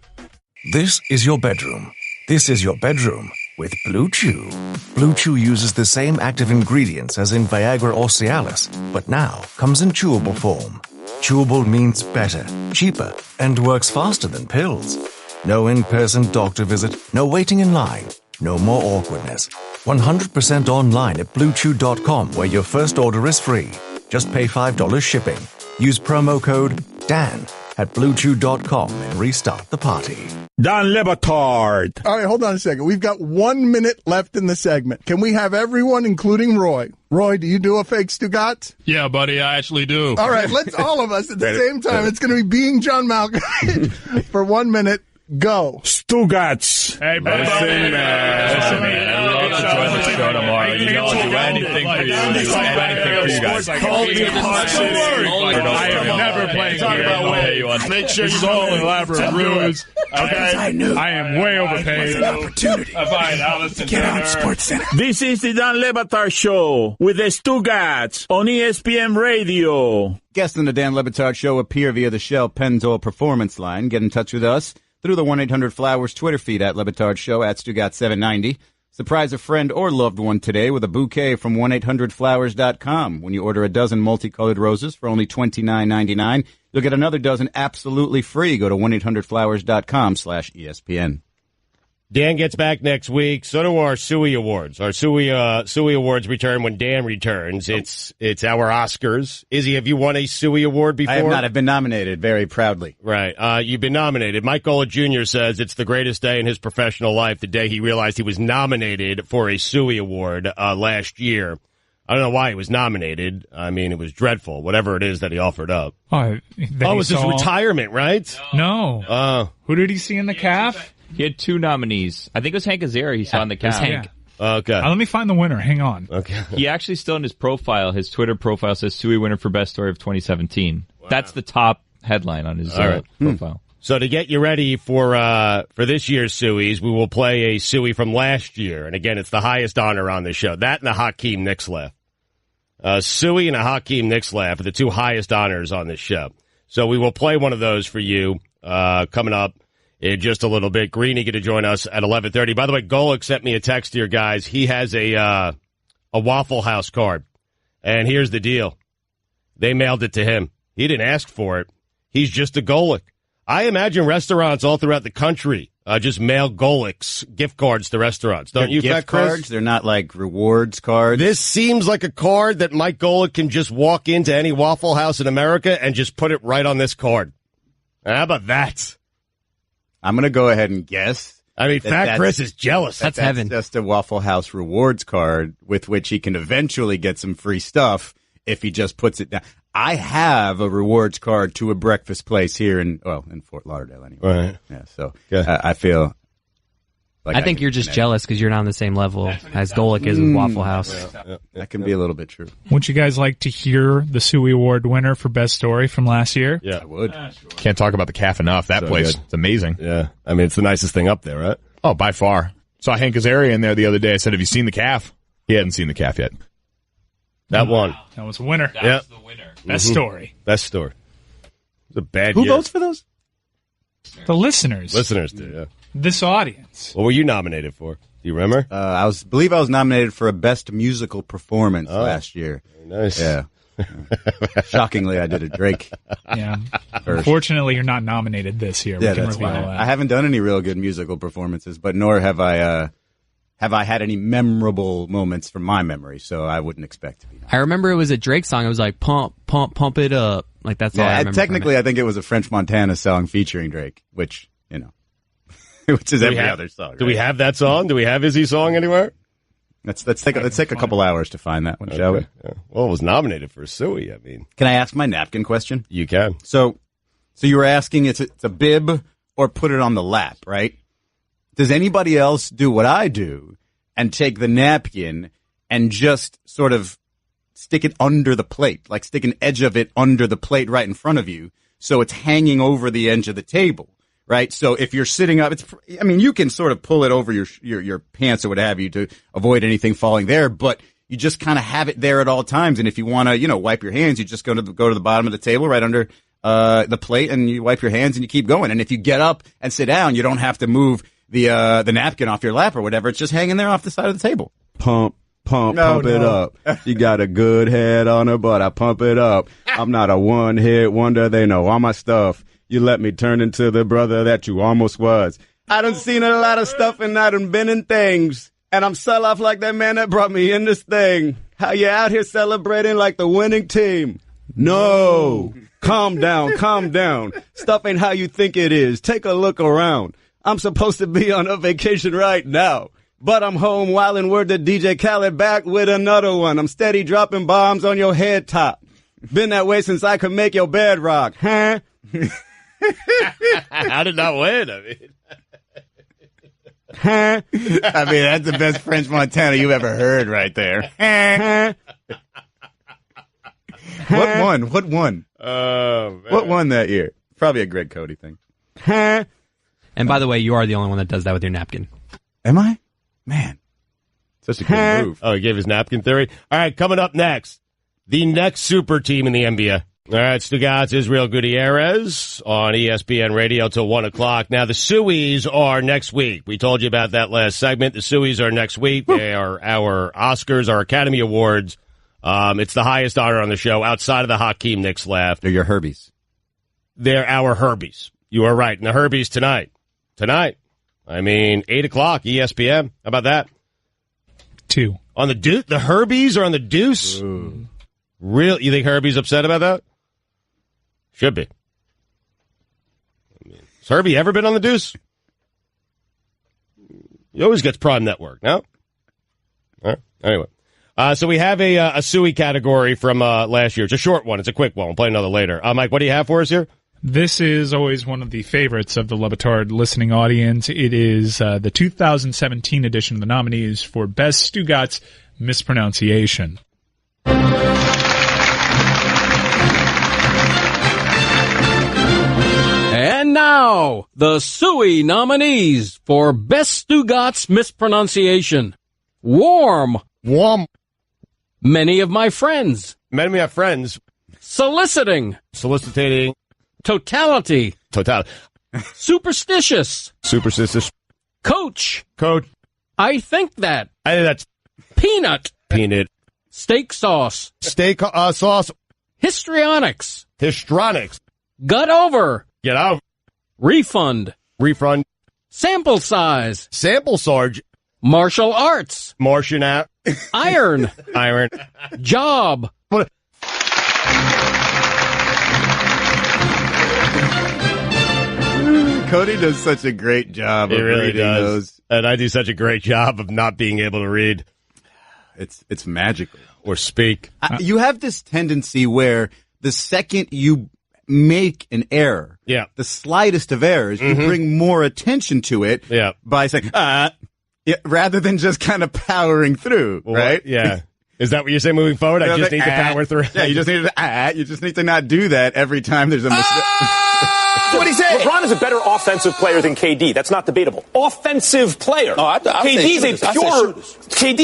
This is your bedroom. This is your bedroom with Blue Chew. Blue Chew uses the same active ingredients as in Viagra or Cialis, but now comes in chewable form. Chewable means better, cheaper, and works faster than pills. No in-person doctor visit, no waiting in line, no more awkwardness. 100% online at BlueChew.com, where your first order is free. Just pay $5 shipping. Use promo code DAN at BlueChew.com and restart the party. Don Batard. All right, hold on a second. We've got 1 minute left in the segment. Can we have everyone, including Roy? Roy, do you do a fake Stugotz? Yeah, buddy, I actually do. All right, let's all of us at the same time. It's going to be being John Malcolm for 1 minute. Go. Stugotz. Hey, buddy. Listen, man. I love to join the show tomorrow. You know I'll do anything for you. I'll do anything for you guys. I am never playing here. Make sure This is all an elaborate ruse. Okay? I am way overpaid. Opportunity. Fine, I'll listen Get to on her. Sports Center. This is the Don Batard Show with the Stugotz on ESPN Radio. Guests on the Dan Le Batard Show appear via the Shell Pennzoil Performance Line. Get in touch with us through the 1-800-Flowers Twitter feed at Le Batard Show at Stugotz790. Surprise a friend or loved one today with a bouquet from 1-800-Flowers.com. When you order a dozen multicolored roses for only $29.99, you'll get another dozen absolutely free. Go to 1-800-Flowers.com/ESPN. Dan gets back next week. So do our Suey Awards. Our Suey Awards return when Dan returns. It's our Oscars. Izzy, have you won a Suey Award before? I have not. I've been nominated very proudly. Right. You've been nominated. Mike Golick Jr. says it's the greatest day in his professional life, the day he realized he was nominated for a Suey Award last year. I don't know why he was nominated. I mean, it was dreadful, whatever it is that he offered up. Oh, it was his retirement, right? No. Who did he see in the calf? He had two nominees. I think it was Hank Azaria he saw in the calf. Hank. Okay. Let me find the winner. Hang on. Okay. He actually still in his profile, his Twitter profile says Suey winner for best story of 2017. Wow. That's the top headline on his profile. So to get you ready for this year's Sueys, we will play a Suey from last year. And again, it's the highest honor on this show. That and the Hakeem Nicks laugh. Suey and a Hakeem Nicks laugh are the two highest honors on this show. So we will play one of those for you coming up in just a little bit. Greeny going to join us at 11:30. By the way, Golick sent me a text here, guys. He has a Waffle House card. And here's the deal. They mailed it to him. He didn't ask for it. He's just a Golick. I imagine restaurants all throughout the country just mail Golick's gift cards to restaurants. Don't you, gift Chris? cards? They're not like rewards cards. This seems like a card that Mike Golick can just walk into any Waffle House in America and just put it right on this card. How about that? I'm going to go ahead and guess. I mean, Fat Chris is jealous. That's heaven. Just a Waffle House rewards card with which he can eventually get some free stuff if he just puts it down. I have a rewards card to a breakfast place here in Fort Lauderdale anyway. Right. Yeah, so I feel like I think you're just jealous because you're not on the same level as Golick is with Waffle House. Yeah. That can be a little bit true. Would you guys like to hear the Suey Award winner for Best Story from last year? Yeah, I would. Can't talk about the calf enough. That place, it's amazing. Yeah. I mean, it's the nicest thing up there, right? Oh, by far. Saw Hank Azaria in there the other day. I said, have you seen the calf? He hadn't seen the calf yet. That one. That was a winner. That was the winner. Best story. Best story. It's a bad Who year. votes for those? The listeners. Listeners do, yeah. This audience. What were you nominated for? Do you remember? I believe I was nominated for a Best Musical Performance last year. Very nice. Yeah. Shockingly, I did a Drake. Yeah. Unfortunately, you're not nominated this year. Yeah, we can that's reveal fine. that. I haven't done any real good musical performances, but nor have I had any memorable moments from my memory, so I wouldn't expect to be. I remember it was a Drake song. It was like, pump, pump, pump it up. Like, that's all I remember. Technically, I think it was a French Montana song featuring Drake, which, which is every other song. Right? Do we have that song? Do we have Izzy's song anywhere? Let's take a couple hours to find that one, shall we? Yeah. Well, it was nominated for Suey. I mean, can I ask my napkin question? You can. So you were asking it's a bib or put it on the lap, right? Does anybody else do what I do and take the napkin and just sort of stick it under the plate, like stick an edge of it under the plate right in front of you, so it's hanging over the edge of the table, right? So if you're sitting up, you can sort of pull it over your pants or what have you to avoid anything falling there, but you just kind of have it there at all times. And if you want to, wipe your hands, you just go to the bottom of the table right under the plate, and you wipe your hands and you keep going. And if you get up and sit down, you don't have to move the napkin off your lap or whatever. It's just hanging there off the side of the table. Pump it up. She got a good head on her butt. I pump it up. I'm not a one-hit wonder. They know all my stuff. You let me turn into the brother that you almost was. I done seen a lot of stuff and I done been in things. And I'm sell off like that man that brought me in this thing. How you out here celebrating like the winning team? No. Calm down. Stuff ain't how you think it is. Take a look around. I'm supposed to be on a vacation right now, but I'm home wildin' word to DJ Khaled back with another one. I'm steady dropping bombs on your head top. Been that way since I could make your bed rock, huh? How did not win? Huh? That's the best French Montana you've ever heard right there. What won? Oh, man. What won that year? Probably a Greg Cody thing. And by the way, you are the only one that does that with your napkin. Am I? Man. Such a good move. Oh, he gave his napkin theory. All right, coming up next, the next super team in the NBA. All right, Stugotz, Izzy Gutierrez on ESPN Radio till 1 o'clock. Now, the Sueys are next week. We told you about that last segment. The Sueys are next week. They are our Oscars, our Academy Awards. It's the highest honor on the show outside of the Hakeem Nicks laugh. They're your Herbies. They're our Herbies. You are right. And the Herbies tonight. 8 o'clock, ESPN. How about that? 2. On the Deuce? The Herbies are on the Deuce? Ooh. Real? You think Herbie's upset about that? Should be. Has Herbie ever been on the Deuce? He always gets Prime Network, no? All right. Anyway. So we have a Suey category from last year. It's a short one. It's a quick one. We'll play another later. Mike, what do you have for us here? This is always one of the favorites of the Batard listening audience. It is the 2017 edition of the nominees for Best Stugotz Mispronunciation. And now, the Suey nominees for Best Stugotz Mispronunciation. Warm. Many of my friends. Soliciting. Soliciting. Totality. Superstitious. Coach. I think that. That's Peanut. Steak sauce. Sauce. Histrionics. Gut over. Get out. Refund. Sample size. Martial arts. Martian out. Iron. Job. Cody does such a great job of reading those. And I do such a great job of not being able to read. It's magical. Or speak. You have this tendency where the second you make an error, the slightest of errors, you bring more attention to it by saying, rather than just kind of powering through, right? Yeah. Is that what you're saying moving forward? I just need to power through. Yeah, you just need to not do that every time there's a mistake. That's what he said. LeBron is a better offensive player than KD. That's not debatable. Offensive player. No, KD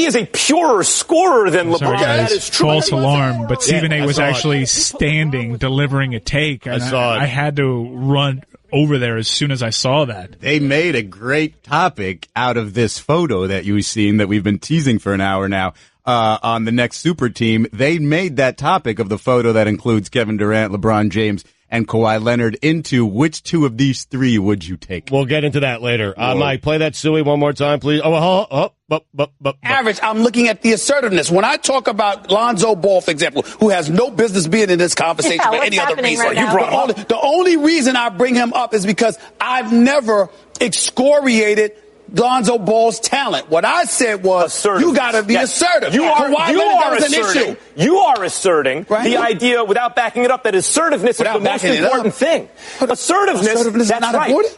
is a purer scorer than LeBron. Sorry, guys, that is true. False alarm. But Stephen A was actually standing, delivering a take. And I had to run over there as soon as I saw that. They made a great topic out of this photo that you've seen that we've been teasing for an hour now. On the next super team, they made that topic of the photo that includes Kevin Durant, LeBron James, and Kawhi Leonard into, which two of these three would you take? We'll get into that later. Mike, play that Suey one more time, please. Average, I'm looking at the assertiveness. When I talk about Lonzo Ball, for example, who has no business being in this conversation for any other reason. Right the only reason I bring him up is because I've never excoriated Lonzo Ball's talent. What I said was, you got to be assertive. You are asserting the idea, without backing it up, that assertiveness is the most important thing. Assertiveness that's not important.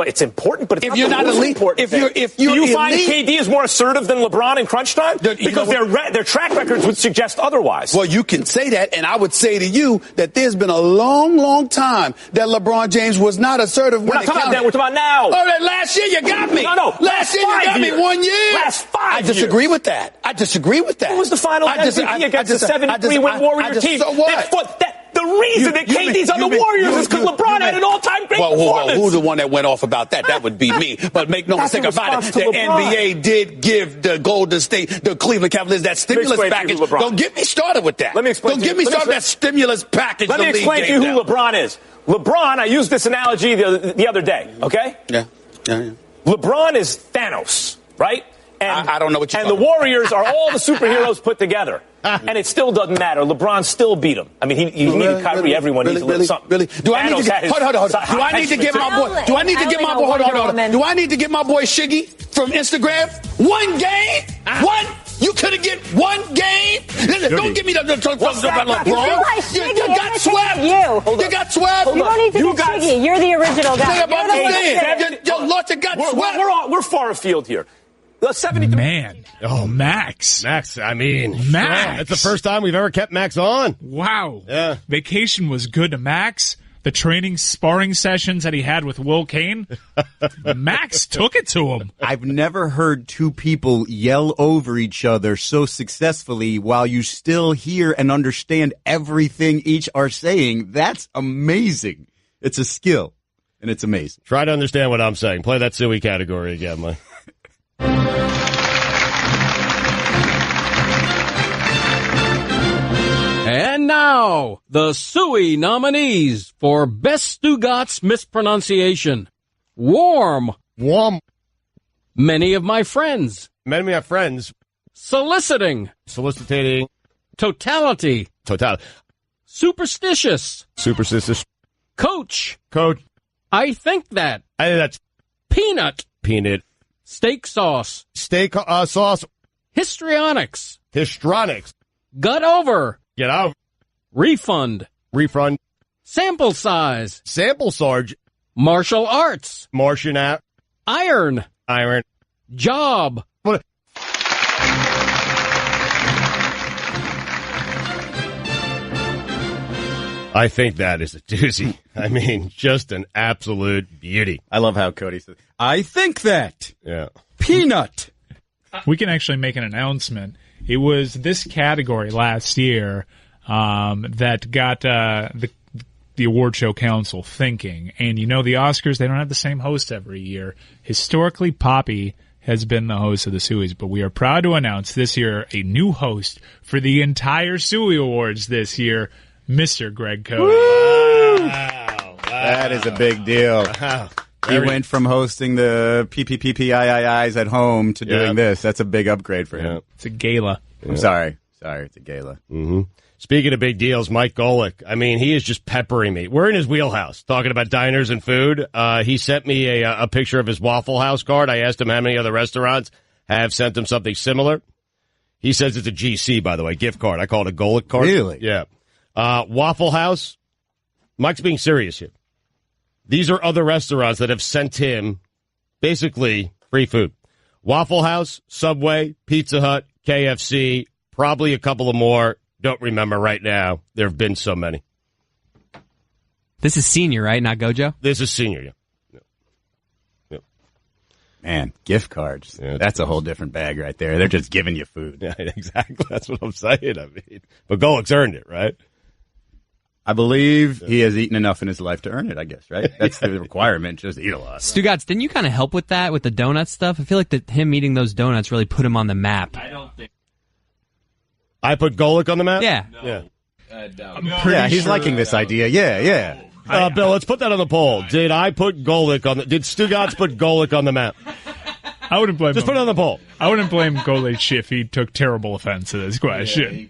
It's important, but it's not the most important thing. Do you find KD is more assertive than LeBron in crunch time? Because their track records would suggest otherwise. Well, you can say that, and I would say to you that there's been a long, long time that LeBron James was not assertive. We're not talking about that. We're talking about now. Oh, last year you got me. No. Last year you got me 1 year. Last 5 years. I disagree with that. What was the final MVP against the 73-win Warrior team? So what? The reason that KD's on the Warriors is because LeBron had an all-time great performance. Who's the one that went off about that? That would be me. But make no mistake about it, the NBA did give the Golden State, the Cleveland Cavaliers, that stimulus package. Don't get me started with that. Let me explain. Don't get me started with that stimulus package. Let me explain to you who LeBron is. LeBron, I used this analogy the other day, okay? Yeah. LeBron is Thanos, right? And I don't know what you're talking about. And the Warriors are all the superheroes put together. And it still doesn't matter. LeBron still beat him. I mean, he needed Kyrie. Everyone needs a little something. Really? Do I need to get hold on. Do I need to get my boy? Do I need to get my boy? Hold on. Do I need to get my boy Shiggy from Instagram? One game? One? You couldn't get one game? Don't give me the talk about LeBron. You got swept. You got swept. You don't need to get Shiggy. You're the original guy. Your Lord, got swept. We're far afield here. Man. Oh, Max. I mean, Max. That's the first time we've ever kept Max on. Wow. Yeah. Vacation was good to Max. The training sparring sessions that he had with Will Kane, Max took it to him. I've never heard two people yell over each other so successfully while you still hear and understand everything each are saying. That's amazing. It's a skill, and it's amazing. Try to understand what I'm saying. Play that Suey category again, Mike. And now, the Suey nominees for Best Stugotz Mispronunciation. Warm. Many of my friends. Soliciting. Soliciting. Totality. Superstitious. Coach. I think that. That's Peanut. Steak sauce. Sauce. Histrionics. Gut over. Get out. Refund. Sample size. Martial arts. Martian app. Iron. Job. I think that is a doozy. I mean, just an absolute beauty. I love how Cody says, I think that. Yeah. Peanut. We can actually make an announcement. It was this category last year that got the award show council thinking. And you know, the Oscars, they don't have the same host every year. Historically, Poppy has been the host of the Sueys, but we are proud to announce this year a new host for the entire Suey Awards this year, Mr. Greg Cody. Wow. That is a big deal. Wow. He went from hosting the PPPPIIs at home to doing this. That's a big upgrade for him. It's a gala. I'm sorry. It's a gala. Mm-hmm. Speaking of big deals, Mike Golick, I mean, he is just peppering me. We're in his wheelhouse, talking about diners and food. He sent me a picture of his Waffle House card. I asked him how many other restaurants have sent him something similar. He says it's a GC, by the way, gift card. I call it a Golick card. Really? Yeah. Waffle House. Mike's being serious here. These are other restaurants that have sent him basically free food. Waffle House, Subway, Pizza Hut, KFC, probably a couple of more. Don't remember right now. There have been so many. This is senior, right? Not Gojo? This is senior, yeah. Man, gift cards. Yeah, that's a whole different bag right there. They're just giving you food. Yeah, exactly. That's what I'm saying. I mean, but Golick's earned it, right? I believe he has eaten enough in his life to earn it, I guess, right? That's the requirement, just eat a lot. Stugotz, didn't you kind of help with that, with the donut stuff? I feel like him eating those donuts really put him on the map. I don't think. I put Golick on the map? Yeah. No. Yeah. Yeah, he's liking this idea. Yeah. Bill, let's put that on the poll. Did I put Golick on did Stugotz put Golick on the map? I wouldn't blame Just him. put it on the poll. I wouldn't blame Golic if he took terrible offense to this question.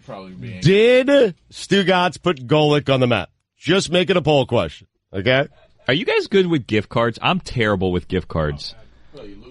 Did Stugotz put Golick on the map? Just make it a poll question, okay? Are you guys good with gift cards? I'm terrible with gift cards.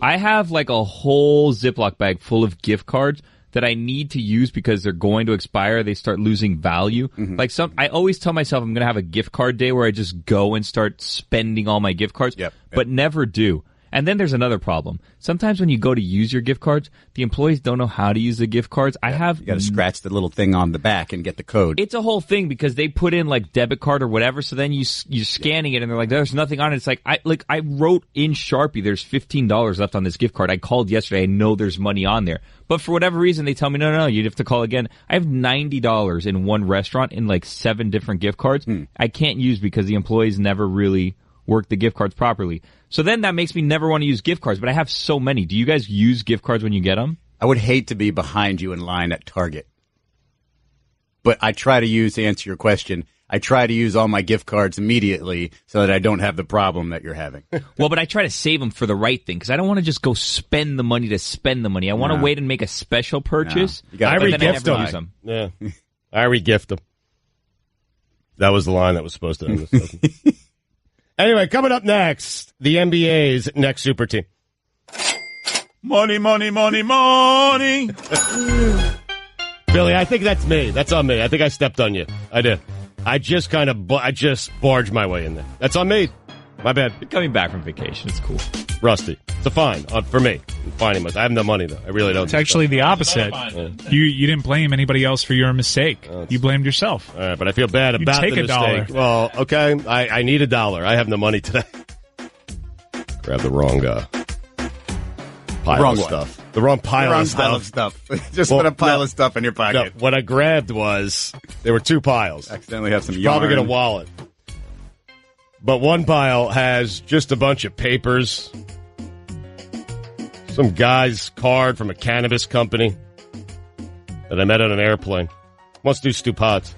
I have like a whole Ziploc bag full of gift cards that I need to use because they're going to expire. They start losing value. Like I always tell myself I'm going to have a gift card day where I just go and start spending all my gift cards, but never do. And then there's another problem. Sometimes when you go to use your gift cards, the employees don't know how to use the gift cards. You got to scratch the little thing on the back and get the code. It's a whole thing because they put in like debit card or whatever. So then you're scanning it and they're like, there's nothing on it. It's like I wrote in Sharpie, there's $15 left on this gift card. I called yesterday. I know there's money on there. But for whatever reason, they tell me, no, you'd have to call again. I have $90 in one restaurant in like 7 different gift cards. I can't use because the employees never really work the gift cards properly. So then that makes me never want to use gift cards, but I have so many. Do you guys use gift cards when you get them? I would hate to be behind you in line at Target. But I try to answer your question, I try to use all my gift cards immediately so that I don't have the problem that you're having. Well, but I try to save them for the right thing because I don't want to just go spend the money to spend the money. I want to wait and make a special purchase. I re-gift them. Yeah. I re-gift them. That was the line that was supposed to end this. Anyway, coming up next, the NBA's next super team. Money, money, money, money. Billy, I think that's me. That's on me. I think I stepped on you. I did. I just barged my way in there. That's on me. My bad. You're coming back from vacation. It's cool. Rusty. It's a fine for me. I'm fining myself. I have no money, though. I really don't. It's actually the opposite. You didn't blame anybody else for your mistake. You blamed yourself. All right, but I feel bad about the mistake. $1. Well, okay. I need $1. I have no money today. Grab the wrong pile of stuff. The wrong pile of stuff. Just put a pile of stuff in your pocket. No, what I grabbed was, there were 2 piles. Accidentally have some yarn. Probably get a wallet. But one pile has just a bunch of papers. Some guy's card from a cannabis company that I met on an airplane. Wants to do Stugotz.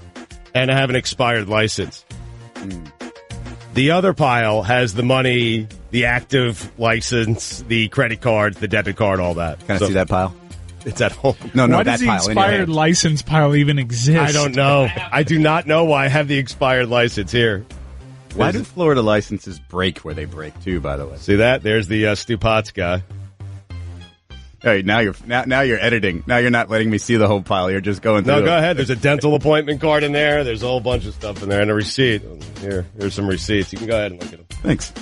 And I have an expired license. The other pile has the money, the active license, the credit card, the debit card, all that. Can I see that pile? It's at home. No, why that does the pile expired license pile even exist? I don't know. I do not know why I have the expired license here. Why do Florida licenses break where they break, too, by the way? See that? There's the Stugotz guy. Hey, now you're editing. Now you're not letting me see the whole pile. You're just going through. No, go ahead. There's a dental appointment card in there. There's a whole bunch of stuff in there and a receipt. Here's some receipts. You can go ahead and look at them. Thanks.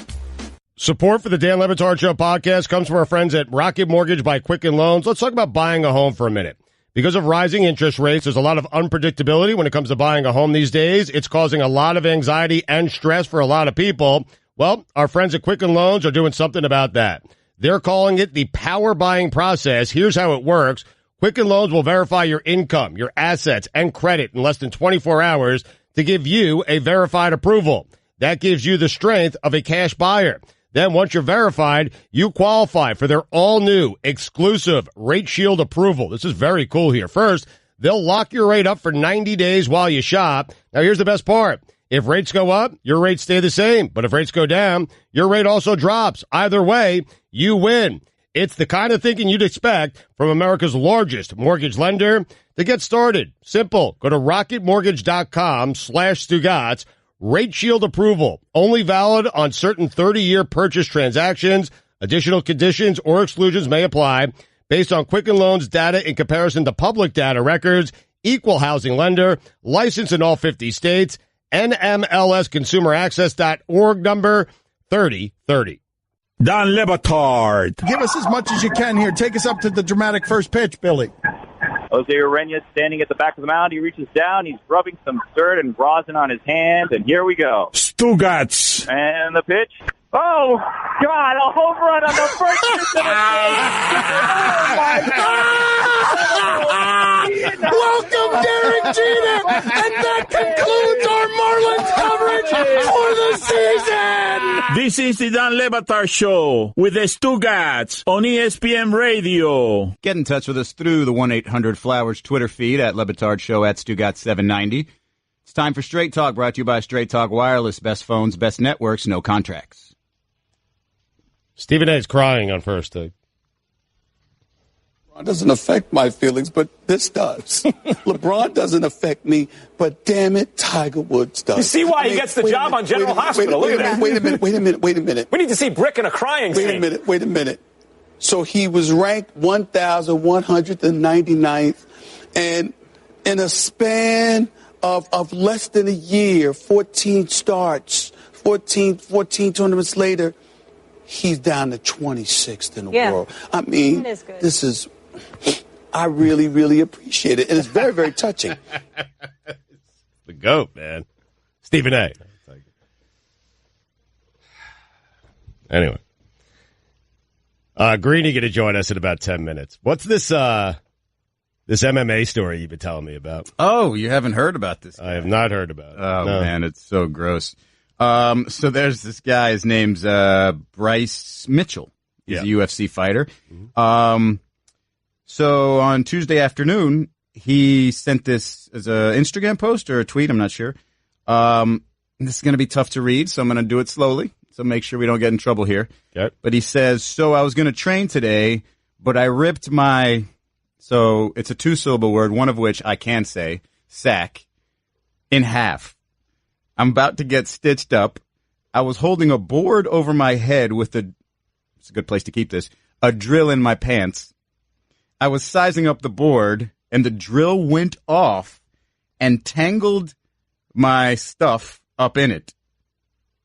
Support for the Dan Le Batard Show podcast comes from our friends at Rocket Mortgage by Quicken Loans. Let's talk about buying a home for a minute. Because of rising interest rates, there's a lot of unpredictability when it comes to buying a home these days. It's causing a lot of anxiety and stress for a lot of people. Well, our friends at Quicken Loans are doing something about that. They're calling it the power buying process. Here's how it works. Quicken Loans will verify your income, your assets, and credit in less than 24 hours to give you a verified approval. That gives you the strength of a cash buyer. Then once you're verified, you qualify for their all-new exclusive Rate Shield approval. This is very cool here. First, they'll lock your rate up for 90 days while you shop. Now, here's the best part. If rates go up, your rates stay the same. But if rates go down, your rate also drops. Either way, you win. It's the kind of thinking you'd expect from America's largest mortgage lender. To get started, simple. Go to rocketmortgage.com/Stugotz. Rate Shield approval. Only valid on certain 30-year purchase transactions. Additional conditions or exclusions may apply based on Quicken Loans data in comparison to public data records. Equal housing lender. Licensed in all 50 states. NMLSconsumeraccess.org number 3030. Dan Le Batard. Give us as much as you can here. Take us up to the dramatic first pitch, Billy. Jose Urena standing at the back of the mound. He reaches down. He's rubbing some dirt and rosin on his hand. And here we go. Stugotz. And the pitch. Oh, God, a home run on the first pitch of the game. Oh, my God. Welcome, Derek Jeter. And that concludes our Marlins coverage for the season. This is the Dan Le Batard Show with the Stugotz on ESPN Radio. Get in touch with us through the 1-800-Flowers Twitter feed at Le Batard Show at Stugotz790. It's time for Straight Talk, brought to you by Straight Talk Wireless. Best phones, best networks, no contracts. Stephen A. is crying on first take. LeBron doesn't affect my feelings, but this does. LeBron doesn't affect me, but damn it, Tiger Woods does. You see why he gets the job on General Hospital. Look at that. Wait a minute. We need to see Brick in a crying scene. Wait a minute. So he was ranked 1,199th, and in a span of less than a year, 14 starts, 14 tournaments later, he's down to 26th in the world. I mean, this is, I really, really appreciate it. And it's very, very touching. The GOAT, man. Stephen A. Anyway. Greeny going to join us in about 10 minutes. What's this this MMA story you've been telling me about? Oh, you haven't heard about this guy. I have not heard about it. Oh, man, it's so gross. So there's this guy. His name's Bryce Mitchell. He's a UFC fighter. Mm-hmm. So on Tuesday afternoon, he sent this as an Instagram post or a tweet. I'm not sure. This is going to be tough to read, so I'm going to do it slowly. So make sure we don't get in trouble here. Okay. But he says, so I was going to train today, but I ripped my, so it's a 2-syllable word, one of which I can say, sack, in half. I'm about to get stitched up. I was holding a board over my head with it's a good place to keep this, a drill in my pants. I was sizing up the board, and the drill went off and tangled my stuff up in it.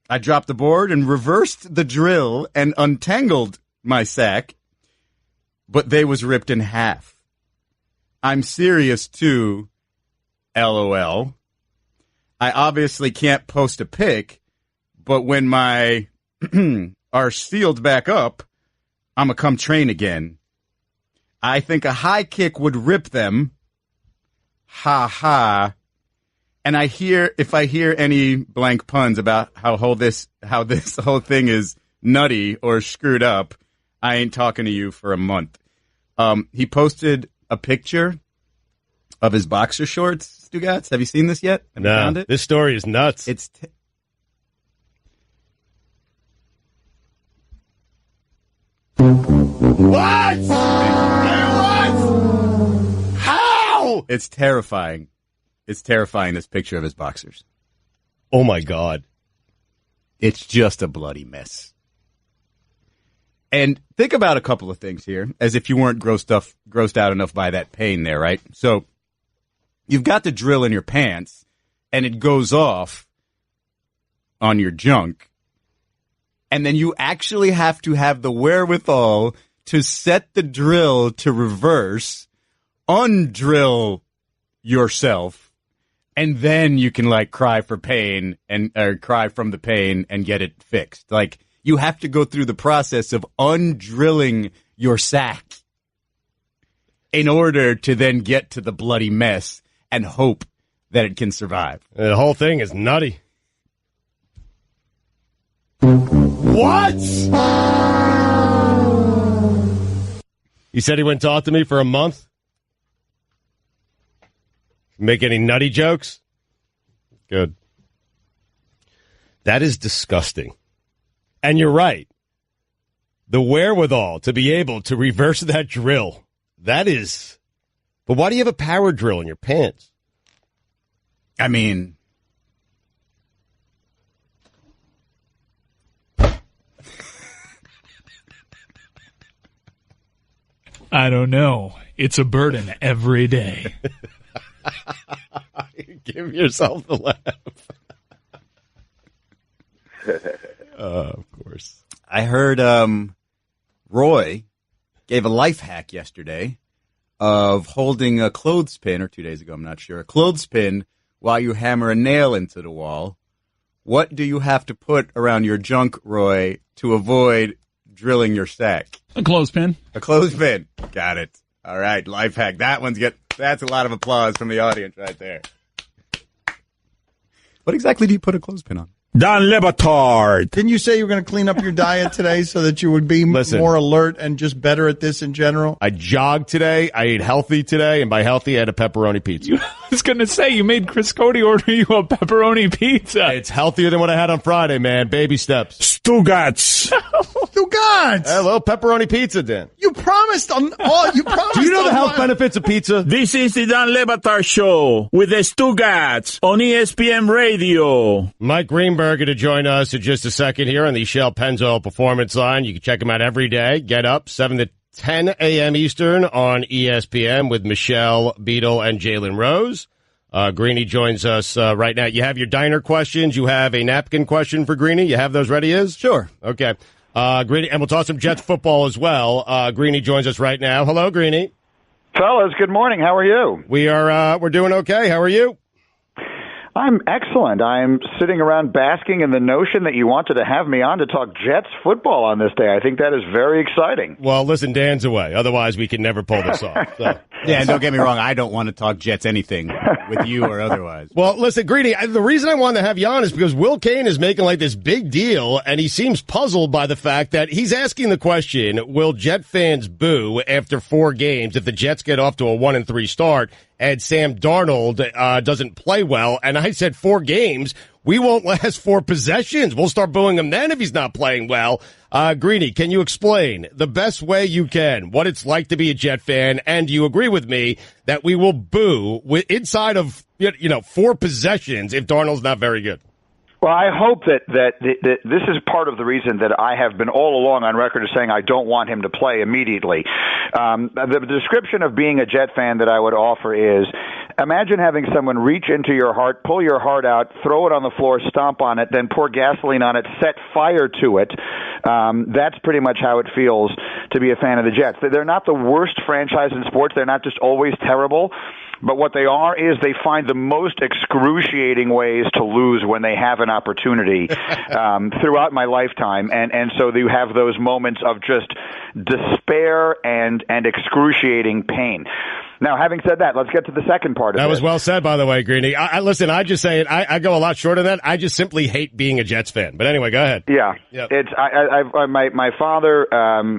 I dropped the board and reversed the drill and untangled my sack, but they was ripped in half. I'm serious too, LOL. I obviously can't post a pic, but when my are sealed back up, I'm going to come train again. I think a high kick would rip them. Ha ha. And if I hear any blank puns about how this whole thing is nutty or screwed up, I ain't talking to you for a month. He posted a picture of his boxer shorts, Stugotz. Have you seen this yet? Have you found it? This story is nuts. It's What? How? It's terrifying. It's terrifying, this picture of his boxers. Oh, my God. It's just a bloody mess. And think about a couple of things here, as if you weren't grossed out enough by that pain there, right? So you've got the drill in your pants, and it goes off on your junk. And then you actually have to have the wherewithal to set the drill to reverse, undrill yourself, and then you can cry for pain or cry from the pain and get it fixed. You have to go through the process of undrilling your sack in order to then get to the bloody mess and hope that it can survive. The whole thing is nutty. What? You said he wouldn't talk to me for a month? Make any nutty jokes? Good. That is disgusting. And you're right. The wherewithal to be able to reverse that drill. That is. But why do you have a power drill in your pants? I mean, I don't know. It's a burden every day. Give yourself the laugh. Of course. I heard Roy gave a life hack yesterday of holding a clothespin, or 2 days ago, I'm not sure, a clothespin while you hammer a nail into the wall. What do you have to put around your junk, Roy, to avoid drilling your sack? A clothespin. A clothespin. Got it. All right, life hack. That's a lot of applause from the audience right there. What exactly do you put a clothespin on? Don Le Batard. Didn't you say you were going to clean up your diet today so that you would be more alert and just better at this in general? I jogged today. I ate healthy today, and by healthy, I had a pepperoni pizza. I was going to say, you made Chris Cody order you a pepperoni pizza. It's healthier than what I had on Friday, man. Baby steps. Stugotz. Stugotz. A little pepperoni pizza, Dan. You promised on all. You promised. Do you know the health benefits of pizza? This is the Don Le Batard Show with the Stugotz on ESPN Radio. Mike Greenberg going to join us in just a second here on the Shell Pennzoil Performance Line. You can check him out every day. Get up 7 to 10 a.m. Eastern on ESPN with Michelle Beadle and Jalen Rose. Greeny joins us right now. You have your diner questions. You have a napkin question for Greeny. You have those ready, Iz? Sure. Okay. Greeny, and we'll talk some Jets football as well. Greeny joins us right now. Hello, Greeny. Fellas, good morning. How are you? We're doing okay. How are you? I'm excellent. I'm sitting around basking in the notion that you wanted to have me on to talk Jets football on this day. I think that is very exciting. Well, listen, Dan's away. Otherwise, we can never pull this off. So. Yeah, and don't get me wrong, I don't want to talk Jets anything with you or otherwise. Well, listen, Greeny, the reason I wanted to have you on is because Will Kane is making like this big deal, and he seems puzzled by the fact that he's asking the question, will Jet fans boo after 4 games if the Jets get off to a 1-3 start and Sam Darnold doesn't play well? And I said 4 games. We won't last 4 possessions. We'll start booing him then if he's not playing well. Greeny, can you explain the best way you can what it's like to be a Jet fan? And do you agree with me that we will boo inside of 4 possessions if Darnold's not very good? Well, I hope that this is part of the reason that I have been all along on record as saying I don't want him to play immediately. The description of being a Jet fan that I would offer is, imagine having someone reach into your heart, pull your heart out, throw it on the floor, stomp on it, then pour gasoline on it, set fire to it. That's pretty much how it feels to be a fan of the Jets. They're not the worst franchise in sports. They're not just always terrible. But what they are is they find the most excruciating ways to lose when they have an opportunity throughout my lifetime. And so you have those moments of just despair and excruciating pain. Now, having said that, let's get to the second part of it. That was well said, by the way, Greeny. Listen, I just say it. I go a lot shorter than that. I just simply hate being a Jets fan. But anyway, go ahead. Yeah. Yep. It's my father,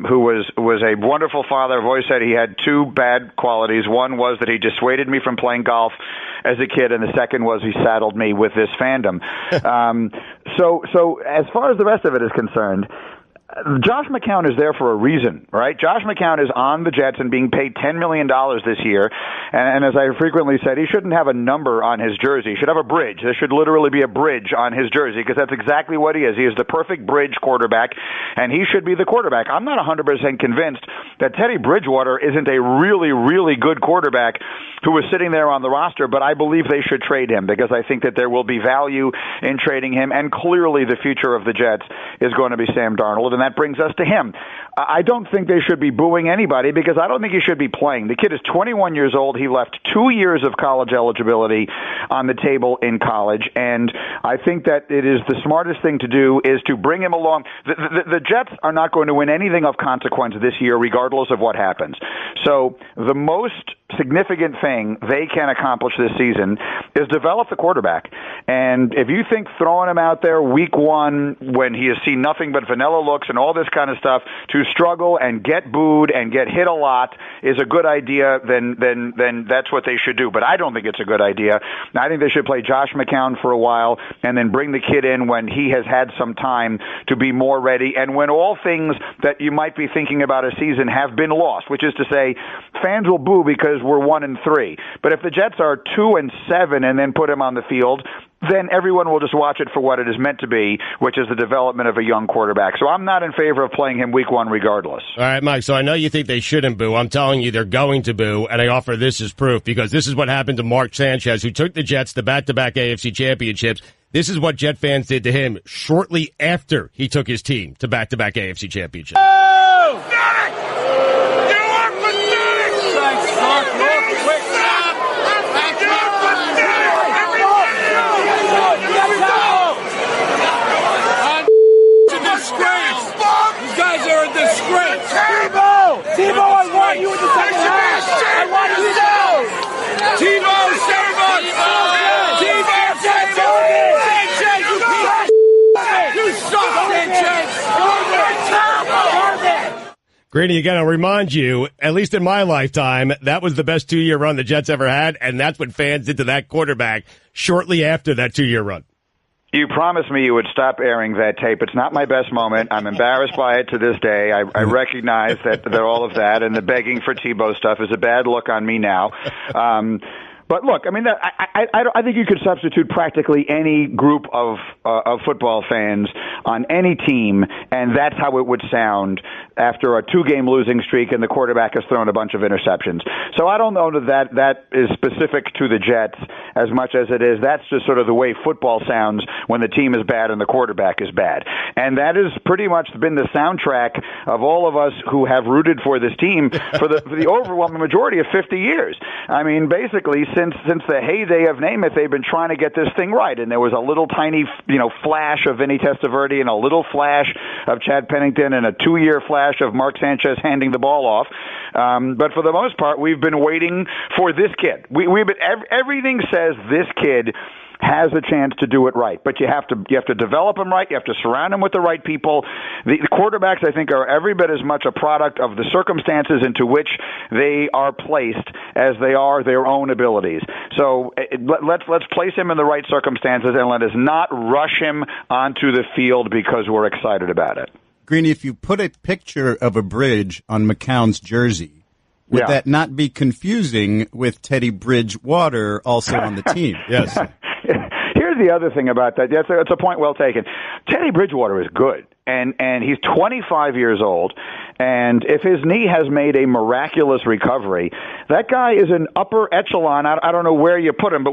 who was a wonderful father. I've always said he had 2 bad qualities. One was that he dissuaded me from playing golf as a kid, and the second was he saddled me with this fandom. So as far as the rest of it is concerned, Josh McCown is there for a reason, right? Josh McCown is on the Jets and being paid $10 million this year. And as I frequently said, he shouldn't have a number on his jersey. He should have a bridge. There should literally be a bridge on his jersey because that's exactly what he is. He is the perfect bridge quarterback, and he should be the quarterback. I'm not 100% convinced that Teddy Bridgewater isn't a really, really good quarterback who is sitting there on the roster, but I believe they should trade him because I think that there will be value in trading him, and clearly the future of the Jets is going to be Sam Darnold, and that brings us to him. I don't think they should be booing anybody because I don't think he should be playing. The kid is 21 years old. He left 2 years of college eligibility on the table in college, and I think that it is the smartest thing to do is to bring him along. The Jets are not going to win anything of consequence this year regardless of what happens. So the most significant thing they can accomplish this season is develop the quarterback. And if you think throwing him out there week 1 when he has seen nothing but vanilla looks and all this kind of stuff to struggle and get booed and get hit a lot is a good idea, then that's what they should do. But I don't think it's a good idea. I think they should play Josh McCown for a while and then bring the kid in when he has had some time to be more ready and when all things that you might be thinking about a season have been lost, which is to say fans will boo because we're 1-3. But if the Jets are 2-7 and then put him on the field, then everyone will just watch it for what it is meant to be, which is the development of a young quarterback. So I'm not in favor of playing him week 1 regardless. All right, Mike, so I know you think they shouldn't boo. I'm telling you they're going to boo, and I offer this as proof because this is what happened to Mark Sanchez, who took the Jets to back-to-back AFC championships. This is what Jet fans did to him shortly after he took his team to back-to-back AFC championships. Oh! Pathetic! You are pathetic! Thanks, Mark. Quick stop! You're pathetic! It's a disgrace! These guys are a disgrace! Tebow, I want you in the second half! I want you down! Tebow, save us! Tebow, save us! Greeny, again, I'll remind you, at least in my lifetime, that was the best 2-year run the Jets ever had, and that's what fans did to that quarterback shortly after that 2-year run. You promised me you would stop airing that tape. It's not my best moment. I'm embarrassed by it to this day. I recognize that all of that and the begging for Tebow stuff is a bad look on me now. But look, I mean, I think you could substitute practically any group of football fans on any team, and that's how it would sound after a 2-game losing streak and the quarterback has thrown a bunch of interceptions. So I don't know that is specific to the Jets as much as it is. That's just sort of the way football sounds when the team is bad and the quarterback is bad. And that has pretty much been the soundtrack of all of us who have rooted for this team for the overwhelming majority of 50 years. I mean, basically, since the heyday of Namath, they've been trying to get this thing right, and there was a little tiny, flash of Vinny Testaverde and a little flash of Chad Pennington and a 2-year flash of Mark Sanchez handing the ball off. But for the most part, we've been waiting for this kid. Everything says this kid has a chance to do it right, but you have to develop him right. You have to surround him with the right people. The quarterbacks, I think, are every bit as much a product of the circumstances into which they are placed as they are their own abilities. So let's place him in the right circumstances and let us not rush him onto the field because we're excited about it. Greeny, if you put a picture of a bridge on McCown's jersey, would that not be confusing with Teddy Bridgewater also on the team? Yes. Here's the other thing about that. It's a point well taken. Teddy Bridgewater is good, and he's 25 years old, and if his knee has made a miraculous recovery, that guy is an upper echelon. I don't know where you put him, but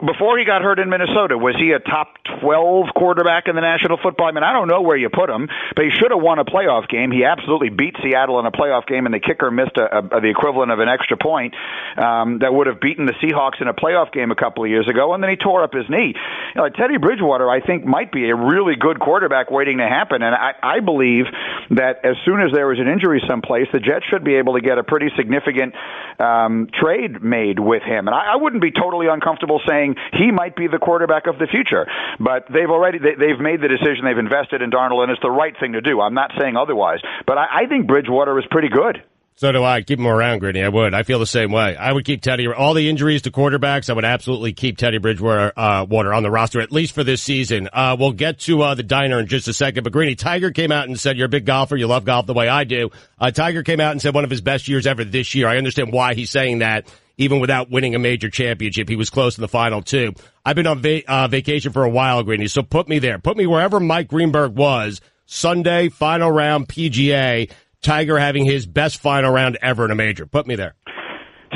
before he got hurt in Minnesota, was he a top 12 quarterback in the National Football? I mean, I don't know where you put him, but he should have won a playoff game. He absolutely beat Seattle in a playoff game, and the kicker missed the equivalent of an extra point that would have beaten the Seahawks in a playoff game a couple of years ago, and then he tore up his knee. Teddy Bridgewater, I think, might be a really good quarterback waiting to happen, and I believe that as soon as there was an injury someplace, the Jets should be able to get a pretty significant trade made with him. And I wouldn't be totally uncomfortable saying he might be the quarterback of the future. But they've made the decision. They've invested in Darnold, and it's the right thing to do. I'm not saying otherwise. But I think Bridgewater is pretty good. So do I. Keep him around, Gritty. I would. I feel the same way. I would keep Teddy. All the injuries to quarterbacks, I would absolutely keep Teddy Bridgewater on the roster, at least for this season. We'll get to the diner in just a second. But, Greeny, Tiger came out and said, you're a big golfer. You love golf the way I do. Tiger came out and said one of his best years ever this year. I understand why he's saying that, even without winning a major championship. He was close in the final two. I've been on vacation for a while, Greeny, so put me there. Put me wherever Mike Greenberg was. Sunday, final round, PGA. Tiger having his best final round ever in a major. Put me there.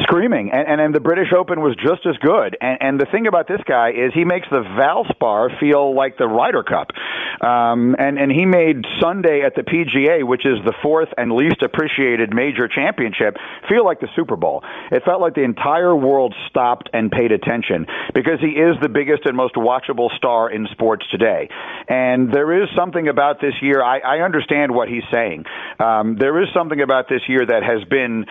Screaming, and the British Open was just as good. And the thing about this guy is he makes the Valspar feel like the Ryder Cup. And he made Sunday at the PGA, which is the fourth and least appreciated major championship, feel like the Super Bowl. It felt like the entire world stopped and paid attention because he is the biggest and most watchable star in sports today. And there is something about this year. I understand what he's saying. There is something about this year that has been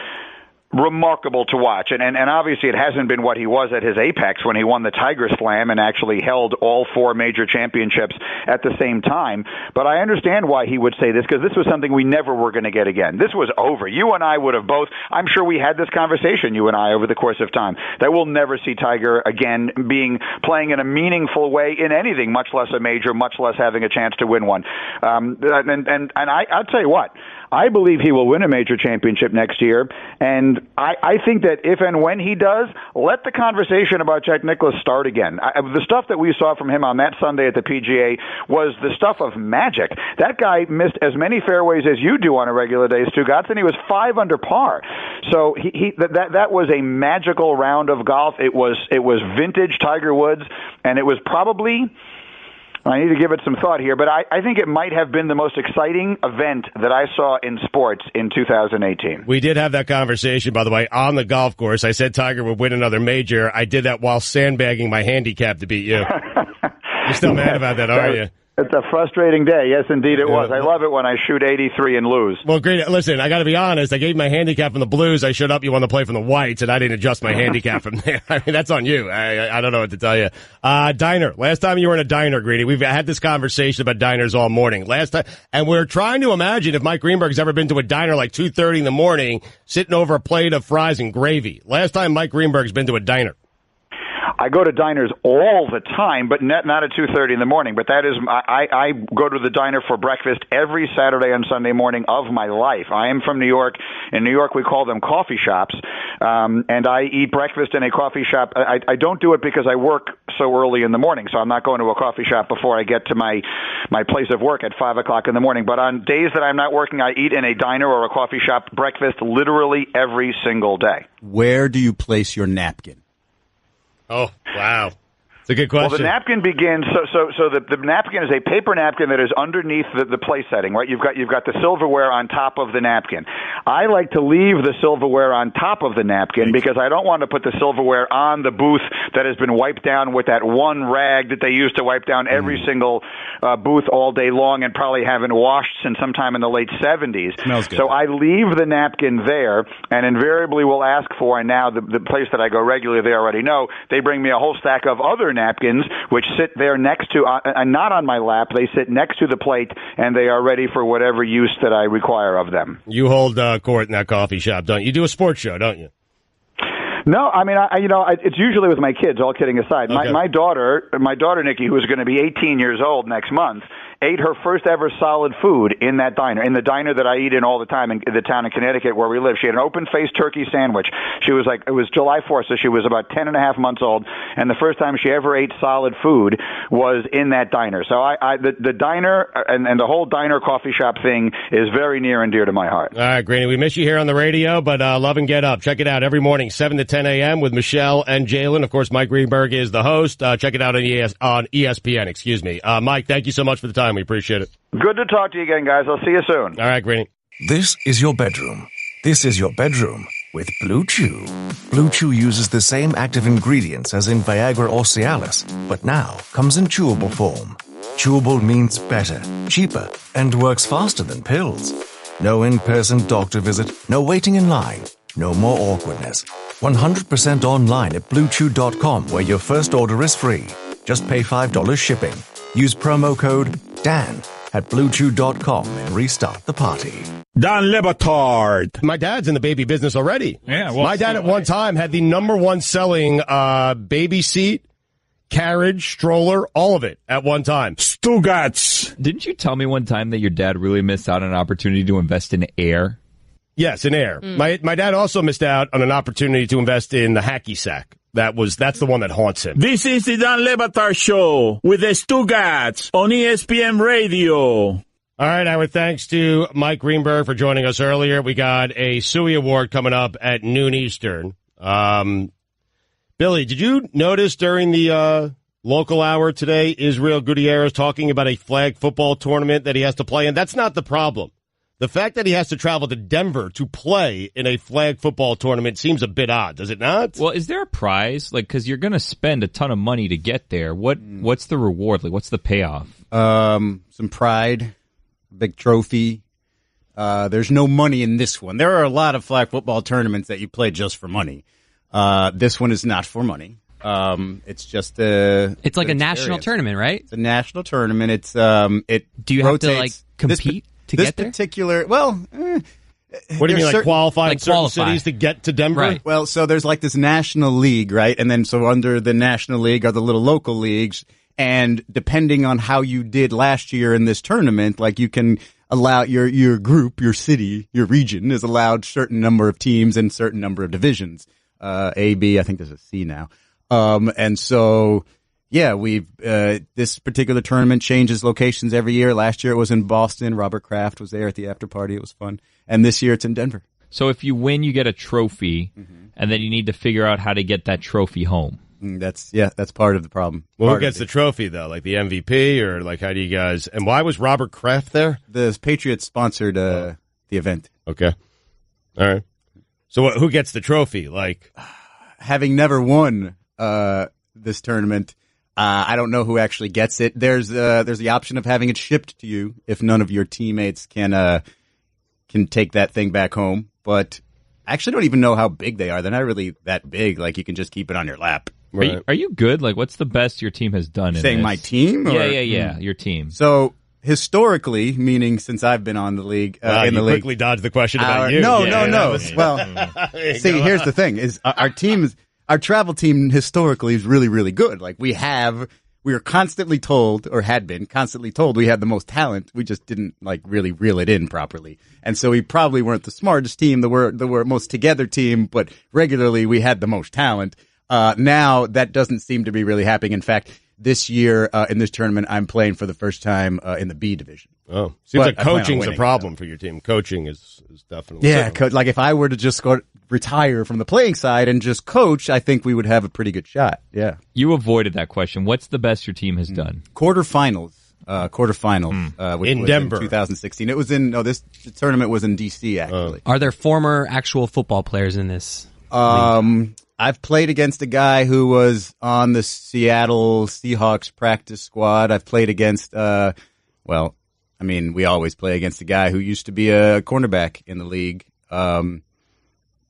remarkable to watch, and obviously it hasn't been what he was at his apex when he won the Tiger Slam and actually held all four major championships at the same time. But I understand why he would say this, because this was something we never were going to get again. This was over. You and I would have both, I'm sure we had this conversation, you and I, over the course of time, that we'll never see Tiger again playing in a meaningful way in anything, much less a major, much less having a chance to win one. And I'll tell you what, I believe he will win a major championship next year, and I think that if and when he does, let the conversation about Jack Nicklaus start again. The stuff that we saw from him on that Sunday at the PGA was the stuff of magic. That guy missed as many fairways as you do on a regular day, Stugotz, and he was 5 under par. So that was a magical round of golf. It was vintage Tiger Woods, and it was probably, I need to give it some thought here, but I think it might have been the most exciting event that I saw in sports in 2018. We did have that conversation, by the way, on the golf course. I said Tiger would win another major. I did that while sandbagging my handicap to beat you. You're still mad about that, aren't you? It's a frustrating day. Yes, indeed it was. I love it when I shoot 83 and lose. Well, great. Listen, I got to be honest. I gave my handicap from the Blues. I showed up. You want to play from the Whites, and I didn't adjust my handicap from there. I mean, that's on you. I don't know what to tell you. Diner. Last time you were in a diner, Greedy. We've had this conversation about diners all morning. Last time, and we're trying to imagine if Mike Greenberg's ever been to a diner like 2:30 in the morning, sitting over a plate of fries and gravy. Last time Mike Greenberg's been to a diner. I go to diners all the time, but not at 2:30 in the morning. But that is, I go to the diner for breakfast every Saturday and Sunday morning of my life. I am from New York. In New York, we call them coffee shops, and I eat breakfast in a coffee shop. I don't do it because I work so early in the morning, so I'm not going to a coffee shop before I get to my place of work at 5 o'clock in the morning. But on days that I'm not working, I eat in a diner or a coffee shop breakfast literally every single day. Where do you place your napkin? Oh, wow. It's a good question. Well, the napkin begins, so the napkin is a paper napkin that is underneath the place setting, right? You've got the silverware on top of the napkin. I like to leave the silverware on top of the napkin because I don't want to put the silverware on the booth that has been wiped down with that one rag that they use to wipe down every single booth all day long and probably haven't washed since sometime in the late 70s. Smells good. So I leave the napkin there and invariably will ask for, and now the place that I go regularly, they already know, they bring me a whole stack of other napkins, which sit there next to, not on my lap, they sit next to the plate, and they are ready for whatever use that I require of them. You hold court in that coffee shop, don't you? You do a sports show, don't you? No, I mean, it's usually with my kids, all kidding aside. Okay. My daughter, Nikki, who is going to be 18 years old next month, ate her first ever solid food in that diner, in the diner that I eat in all the time in the town in Connecticut where we live. She had an open-faced turkey sandwich. She was it was July 4th, so she was about 10 and a half months old, and the first time she ever ate solid food was in that diner. So the diner and the whole diner coffee shop thing is very near and dear to my heart. All right, Granny, we miss you here on the radio, but love and get up. Check it out every morning, 7 to 10 a.m. with Michelle and Jalen. Of course, Mike Greenberg is the host. Check it out on ESPN, excuse me. Mike, thank you so much for the time. We appreciate it. Good to talk to you again, guys. I'll see you soon. All right, Greeny. This is your bedroom. This is your bedroom with Blue Chew. Blue Chew uses the same active ingredients as in Viagra or Cialis, but now comes in chewable form. Chewable means better, cheaper, and works faster than pills. No in-person doctor visit, no waiting in line, no more awkwardness. 100% online at BlueChew.com, where your first order is free. Just pay $5 shipping. Use promo code DAN at BlueChew.com and restart the party. Don Batard. My dad's in the baby business already. Yeah, well, my dad at one time had the number one selling baby seat, carriage, stroller, all of it at one time. Stugotz. Didn't you tell me one time that your dad really missed out on an opportunity to invest in air? Yes, in air. My dad also missed out on an opportunity to invest in the hacky sack. That's the one that haunts him. This is the Don Batard Show with the Stugotz on ESPN Radio. All right, our thanks to Mike Greenberg for joining us earlier. We got a Suey Award coming up at noon Eastern. Billy, did you notice during the local hour today, Izzy Gutierrez talking about a flag football tournament that he has to play in? That's not the problem. The fact that he has to travel to Denver to play in a flag football tournament seems a bit odd, does it not? Well, is there a prize? Like, because you're going to spend a ton of money to get there. What's the reward? Like, what's the payoff? Some pride, big trophy. There's no money in this one. There are a lot of flag football tournaments that you play just for money. This one is not for money. It's just it's like a national tournament, right? It's a national tournament. It's do you have to like compete? This particular, well, what do you mean, like qualify in certain cities to get to Denver? Right. Well, so there's like this national league, right? And then so under the national league are the little local leagues. And depending on how you did last year in this tournament, like you can allow your group, your city, your region is allowed certain number of teams and certain number of divisions. A, B, I think there's a C now. And so, yeah, this particular tournament changes locations every year. Last year it was in Boston. Robert Kraft was there at the after party. It was fun. And this year it's in Denver. So if you win, you get a trophy, and then you need to figure out how to get that trophy home. That's part of the problem. Well, who gets the trophy, though? Like the MVP, or like how do you guys, and why was Robert Kraft there? The Patriots sponsored the event. Okay. All right. So who gets the trophy? Like, having never won this tournament, I don't know who actually gets it. There's the option of having it shipped to you if none of your teammates can take that thing back home. But I actually don't even know how big they are. They're not really that big. Like, you can just keep it on your lap. Right. Are you good? Like, what's the best your team has done in Saying this? my team? Or? Yeah, your team. So, historically, meaning since I've been on the league, in the league. Quickly dodged the question about you. No. Well, see, here's the thing: is our travel team historically is really, really good. Like, we were constantly told, or had been constantly told, we had the most talent. We just didn't really reel it in properly, and so we probably weren't the smartest team, the most together team, but regularly we had the most talent. Now that doesn't seem to be really happening. In fact, this year in this tournament, I'm playing for the first time in the B division. Oh, seems like coaching's a problem for your team. Coaching is definitely like if I were to just retire from the playing side and just coach, I think we would have a pretty good shot. Yeah, you avoided that question. What's the best your team has done? Quarterfinals, which in was Denver, in 2016. It was this tournament was in DC actually. Are there former actual football players in this league? I've played against a guy who was on the Seattle Seahawks practice squad. I've played against, we always play against a guy who used to be a cornerback in the league, or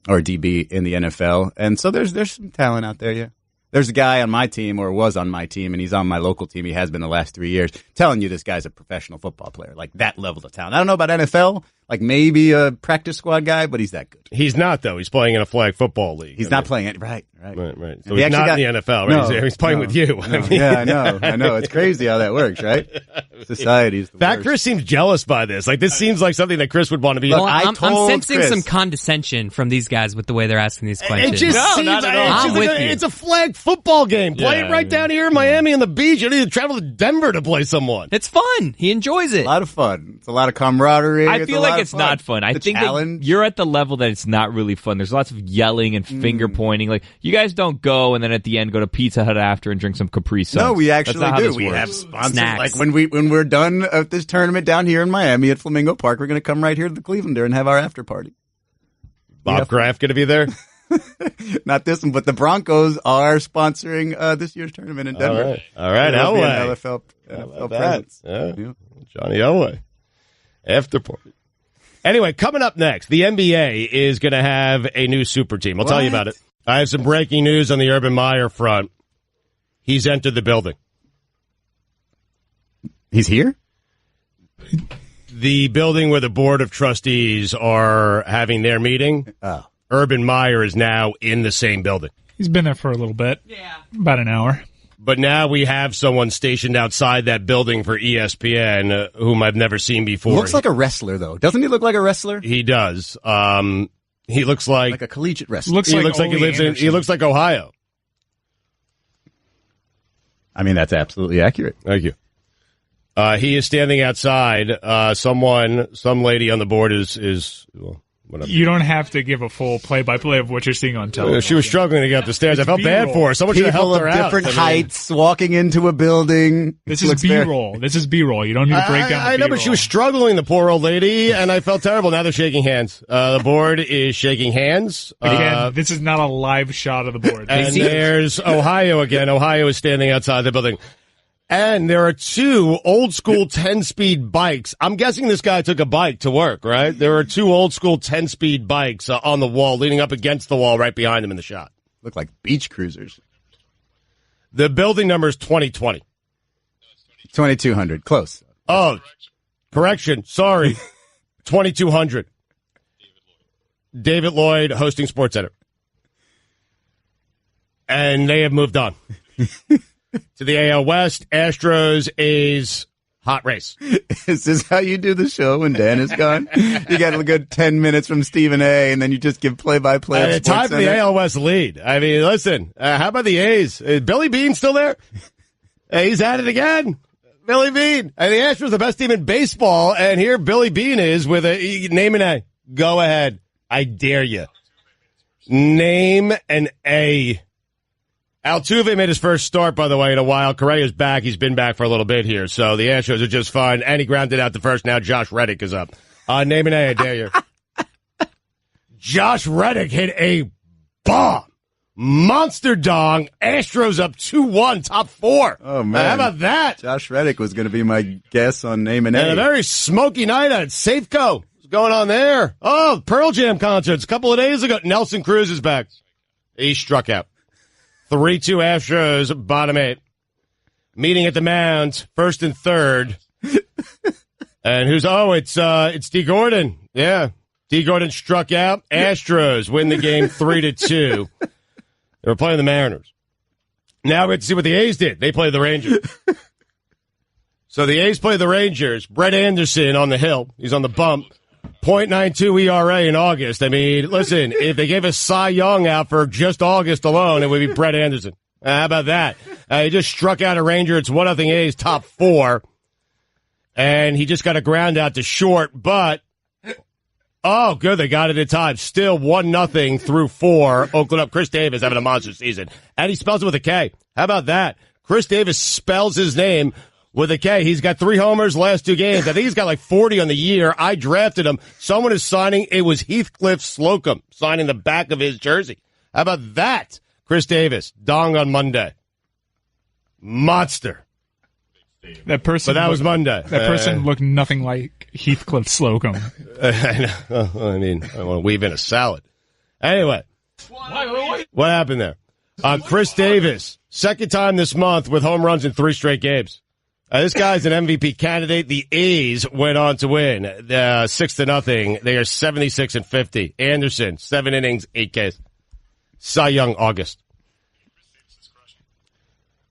DB in the NFL. And so there's some talent out there, yeah. There's a guy on my team, or was on my team, and he's on my local team. He has been the last 3 years. Telling you this guy's a professional football player, like that level of talent. I don't know about NFL, like maybe a practice squad guy, but he's that good. He's not, though. He's playing in a flag football league. He's not playing it. Right. So he's not in the NFL, right? No, he's playing with you. No. Yeah, I know. It's crazy how that works, right? Society's the worst. Chris seems jealous by this. Like, this seems like something that Chris would want to be. Well, I'm sensing some condescension from these guys with the way they're asking these questions. It just seems not at all. I'm with you. It's a flag football game. Play it right down here in Miami on the beach. You don't need to travel to Denver to play someone. It's fun. He enjoys it. A lot of fun. It's a lot of camaraderie. I feel like it's not fun. I think that you're at the level that it's not really fun. There's lots of yelling and finger pointing. Like, you guys don't go and then at the end go to Pizza Hut after and drink some Capri Suns. No, we actually do. We have sponsors. Snacks. Like when we're done at this tournament down here in Miami at Flamingo Park, we're going to come right here to the Clevelander and have our after party. Bob Kraft going to be there? Not this one, but the Broncos are sponsoring this year's tournament in Denver. All right. Elway. NFL presence. Yeah. Johnny Elway. After party. Anyway, coming up next, the NBA is going to have a new super team. I'll tell you about it. I have some breaking news on the Urban Meyer front. He's entered the building. He's here? The building where the Board of Trustees are having their meeting. Oh. Urban Meyer is now in the same building. He's been there for a little bit. Yeah. About an hour. But now we have someone stationed outside that building for ESPN, whom I've never seen before. Looks like a wrestler, though. Doesn't he look like a wrestler? He does. He looks like a collegiate wrestler. Looks like he lives in. He looks like Ohio. I mean, that's absolutely accurate. Thank you. He is standing outside. Some lady on the board is whatever. You don't have to give a full play-by-play of what you're seeing on television. She was struggling to get up the stairs. I felt bad for her. Someone should have helped her out. People of different heights walking into a building. This is B-roll. This is B-roll. You don't need to break down the I know, but she was struggling, the poor old lady, and I felt terrible. Now they're shaking hands. The board is shaking hands. Again, this is not a live shot of the board. And there's Ohio again. Ohio is standing outside the building. And there are two old-school 10-speed bikes. I'm guessing this guy took a bike to work, right? There are two old-school 10-speed bikes on the wall, leaning up against the wall right behind him in the shot. Look like beach cruisers. The building number is 2020. 2200. Close. Oh, correction. Sorry. 2200. David Lloyd hosting SportsCenter. And they have moved on. To the AL West, Astros, A's, hot race. Is this how you do the show when Dan is gone? You got a good 10 minutes from Stephen A., and then you just give play-by-play of time for the AL West lead. I mean, listen, how about the A's? Is Billy Beane still there? He's at it again. Billy Beane. And the Astros are the best team in baseball, and here Billy Beane is with a name an A. Go ahead. I dare you. Name an A. Altuve made his first start, by the way, in a while. Correa's back. He's been back for a little bit here. So the Astros are just fine. And he grounded out the first. Now Josh Reddick is up. Name an A, I dare you. Josh Reddick hit a bomb. Monster dong. Astros up 2-1, top 4. Oh, man. How about that? Josh Reddick was going to be my guess on name and a very smoky night at Safeco. What's going on there? Oh, Pearl Jam concerts a couple of days ago. Nelson Cruz is back. He struck out. 3-2 Astros, bottom 8. Meeting at the mound, first and third. And it's D. Gordon. Yeah. D. Gordon struck out. Astros win the game 3-2. They were playing the Mariners. Now we have to see what the A's did. They played the Rangers. So the A's play the Rangers. Brett Anderson on the hill. He's on the bump. .92 ERA in August. I mean, listen, if they gave a Cy Young out for just August alone, it would be Brett Anderson. How about that? He just struck out a Ranger. It's 1-0 A's top 4. And he just got a ground out to short, but oh, good, they got it in time. Still 1-0 through 4. Oakland up. Chris Davis having a monster season. And he spells it with a K. How about that? Chris Davis spells his name with a K. He's got 3 homers last 2 games. I think he's got like 40 on the year. I drafted him. Someone is signing. It was Heathcliff Slocum signing the back of his jersey. How about that? Chris Davis, dong on Monday. Monster. That person. But that was Monday. That person looked nothing like Heathcliff Slocum. I mean, I want to weave in a salad. Anyway, what happened there? Chris Davis, second time this month with home runs in 3 straight games. This guy's an MVP candidate. The A's went on to win 6-0. They are 76-50. Anderson, 7 innings, 8 Ks. Cy Young, August.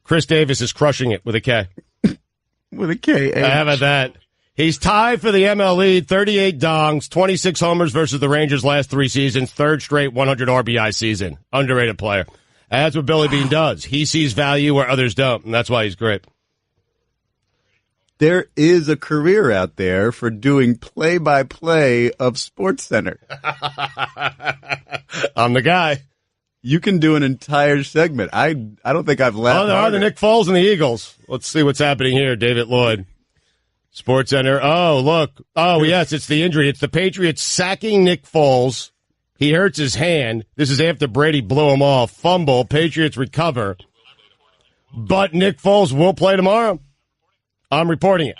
Chris Davis is crushing it with a K. With a K. How about that? He's tied for the ML lead, 38 dongs, 26 homers versus the Rangers last 3 seasons, 3rd straight 100 RBI season. Underrated player. And that's what Billy Bean does. He sees value where others don't, and that's why he's great. There is a career out there for doing play-by-play of SportsCenter. I'm the guy. You can do an entire segment. I don't think I've laughed. Oh, there are the Nick Foles and the Eagles. Let's see what's happening here. David Lloyd, SportsCenter. Oh, look. Oh, yes, it's the injury. It's the Patriots sacking Nick Foles. He hurts his hand. This is after Brady blew him off. Fumble. Patriots recover. But Nick Foles will play tomorrow. I'm reporting it.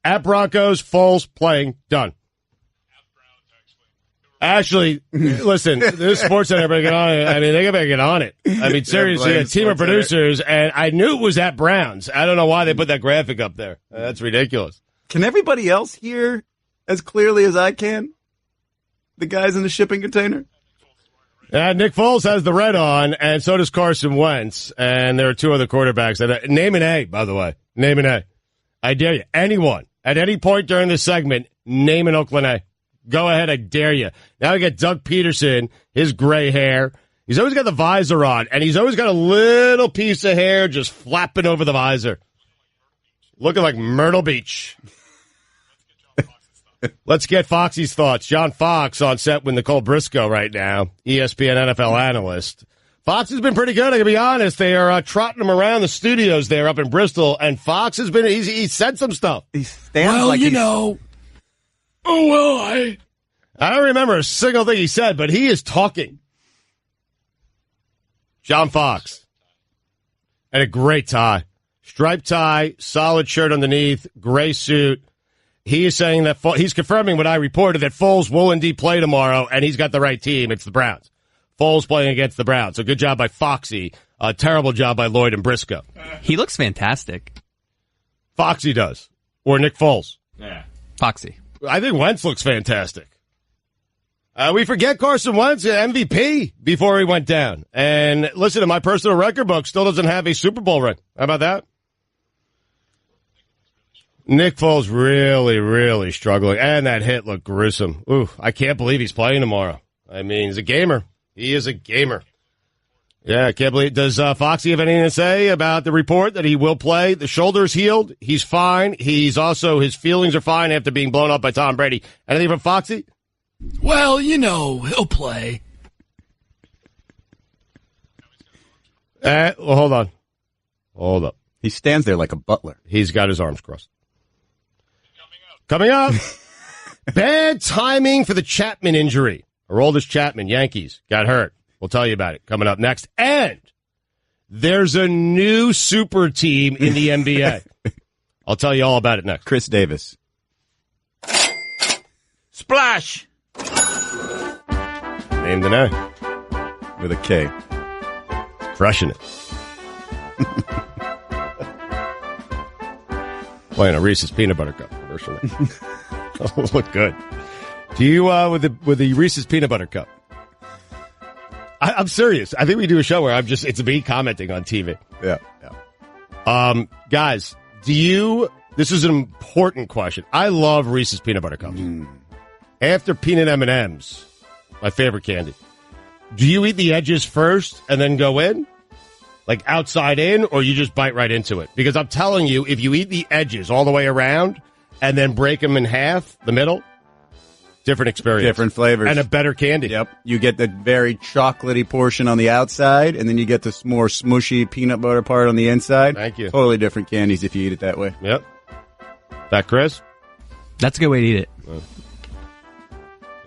At Broncos, Foles playing, done. Actually, listen, this SportsCenter better get on it. I mean, they better get on it. I mean, seriously, a team of producers, and I knew it was at Browns. I don't know why they put that graphic up there. That's ridiculous. Can everybody else hear as clearly as I can? The guys in the shipping container? Nick Foles has the red on, and so does Carson Wentz, and there are 2 other quarterbacks. Name an A, by the way. Name an A. I dare you. Anyone, at any point during this segment, name an Oakland A. Go ahead, I dare you. Now we got Doug Peterson, his gray hair. He's always got the visor on, and he's always got a little piece of hair just flapping over the visor. Looking like Myrtle Beach. Let's get Foxy's thoughts. John Fox on set with Nicole Briscoe right now, ESPN NFL analyst. Fox has been pretty good, I can be honest. They are trotting him around the studios there up in Bristol, and Fox has been, he said some stuff. He stands like know. Oh, well, I don't remember a single thing he said, but he is talking. John Fox. And a great tie. Striped tie, solid shirt underneath, gray suit. He is saying that he's confirming what I reported, that Foles will indeed play tomorrow, and he's got the right team. It's the Browns. Foles playing against the Browns. So good job by Foxy. A terrible job by Lloyd and Briscoe. He looks fantastic. Foxy does. Or Nick Foles. Yeah. Foxy. I think Wentz looks fantastic. We forget Carson Wentz, MVP, before he went down. And listen, to my personal record book still doesn't have a Super Bowl ring. How about that? Nick Foles really, really struggling. And that hit looked gruesome. Ooh, I can't believe he's playing tomorrow. I mean, he's a gamer. He is a gamer. Yeah, I can't believe. Does Foxy have anything to say about the report that he will play? The shoulder's healed. He's fine. He's also, his feelings are fine after being blown up by Tom Brady. Anything from Foxy? Well, he'll play. Well, hold on. Hold up. He stands there like a butler. He's got his arms crossed. Coming up. Bad timing for the Chapman injury. Aroldis Chapman, Yankees, got hurt. We'll tell you about it coming up next. And there's a new super team in the NBA. I'll tell you all about it next. Chris Davis. Splash. Name the name. With a K. Crushing it. Playing a Reese's Peanut Butter Cup commercial. Oh, look good. Do you, with the Reese's Peanut Butter Cup? I'm serious. I think we do a show where it's me commenting on TV. Yeah. Guys, this is an important question. I love Reese's Peanut Butter Cups. After peanut M&Ms, my favorite candy. Do you eat the edges first and then go in? Like outside in, or you just bite right into it? Because I'm telling you, if you eat the edges all the way around and then break them in half, the middle, different experience. Different flavors. And a better candy. Yep. You get the very chocolatey portion on the outside, and then you get the more smushy peanut butter part on the inside. Thank you. Totally different candies if you eat it that way. Yep. That, Chris? That's a good way to eat it.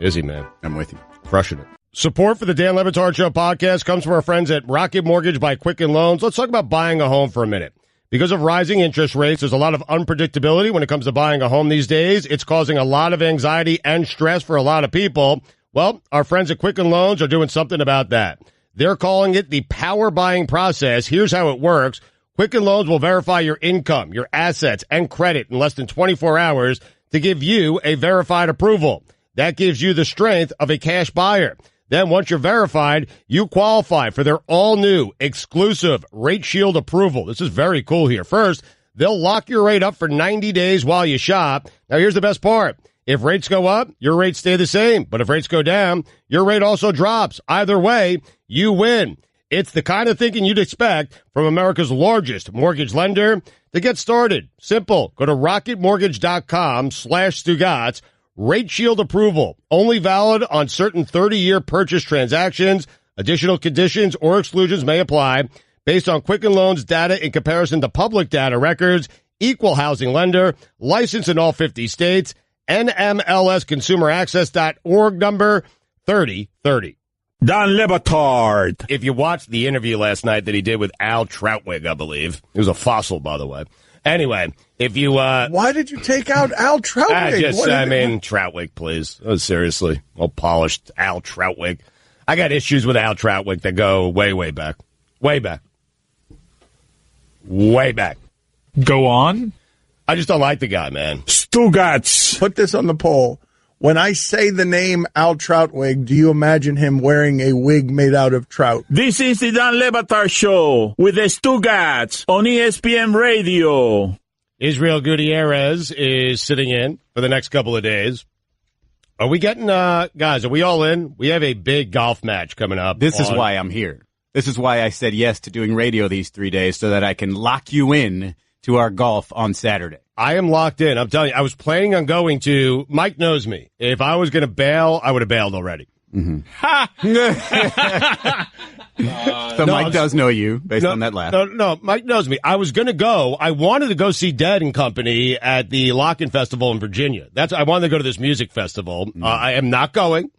Izzy, man. I'm with you. Crushing it. Support for the Dan Le Batard Show podcast comes from our friends at Rocket Mortgage by Quicken Loans. Let's talk about buying a home for a minute. Because of rising interest rates, there's a lot of unpredictability when it comes to buying a home these days. It's causing a lot of anxiety and stress for a lot of people. Well, our friends at Quicken Loans are doing something about that. They're calling it the power buying process. Here's how it works. Quicken Loans will verify your income, your assets, and credit in less than 24 hours to give you a verified approval. That gives you the strength of a cash buyer. Then once you're verified, you qualify for their all-new exclusive Rate Shield approval. This is very cool here. First, they'll lock your rate up for 90 days while you shop. Now, here's the best part. If rates go up, your rates stay the same. But if rates go down, your rate also drops. Either way, you win. It's the kind of thinking you'd expect from America's largest mortgage lender. To get started, simple. Go to rocketmortgage.com/Stugotz. Rate Shield approval, only valid on certain 30-year purchase transactions. Additional conditions or exclusions may apply based on Quicken Loans data in comparison to public data records. Equal housing lender, licensed in all 50 states, NMLSconsumeraccess.org number 3030. Dan Le Batard. If you watched the interview last night that he did with Al Troutwig, I believe. He was a fossil, by the way. Anyway, if you... Why did you take out Al Troutwig? Troutwig, please. Oh, seriously. Well polished Al Troutwig. I got issues with Al Troutwig that go way, way back. Way back. Way back. Go on? I just don't like the guy, man. Stugotz. Put this on the poll. When I say the name Al Troutwig, do you imagine him wearing a wig made out of trout? This is the Dan Le Batard Show with the Stugotz on ESPN Radio. Izzy Gutierrez is sitting in for the next couple of days. Are we getting, guys, are we all in? We have a big golf match coming up. This is why I'm here. This is why I said yes to doing radio these 3 days, so that I can lock you in to our golf on Saturday. I am locked in. I'm telling you, I was planning on going to, Mike knows me. If I was going to bail, I would have bailed already. Mm-hmm. So Mike does know you based on that laugh. No, Mike knows me. I was going to go. I wanted to go see Dead and Company at the Lock-In Festival in Virginia. I wanted to go to this music festival. I am not going.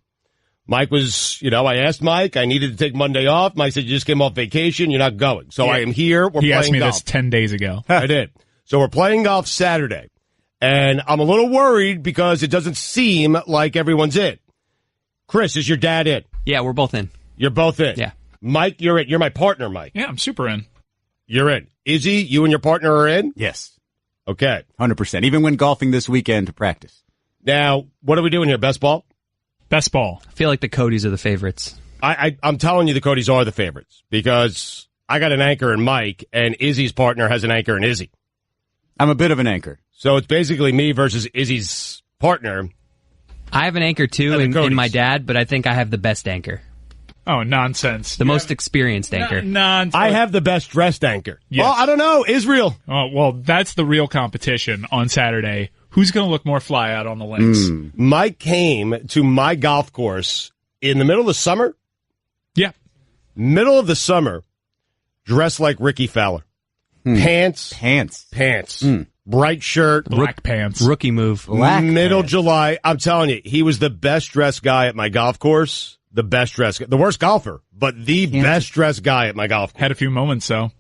Mike was, I asked Mike. I needed to take Monday off. Mike said, you just came off vacation. You're not going. So I am here. We're playing golf. He asked me this 10 days ago. I did. So we're playing golf Saturday. And I'm a little worried because it doesn't seem like everyone's in. Chris, is your dad in? Yeah, we're both in. You're both in? Yeah. Mike, you're in. You're my partner, Mike. Yeah, I'm super in. You're in. Izzy, you and your partner are in? Yes. Okay. 100%. Even when golfing this weekend to practice. Now, what are we doing here? Best ball? Best ball. I feel like the Codys are the favorites. I'm telling you the Codys are the favorites because I got an anchor in Mike and Izzy's partner has an anchor in Izzy. I'm a bit of an anchor. So it's basically me versus Izzy's partner. I have an anchor, too, in my dad, but I think I have the best anchor. Oh, nonsense. The most experienced anchor. Nonsense. I have the best dressed anchor. Yes. Well, I don't know. Israel. Oh, well, that's the real competition on Saturday. Who's going to look more fly out on the links? Mike came to my golf course in the middle of the summer. Yeah. Middle of the summer, dressed like Ricky Fowler. Pants. Bright shirt. Black pants. Rookie move. Middle July. I'm telling you, he was the best dressed guy at my golf course. the best dressed, the worst golfer, but the best dressed guy at my golf course. Had a few moments, though.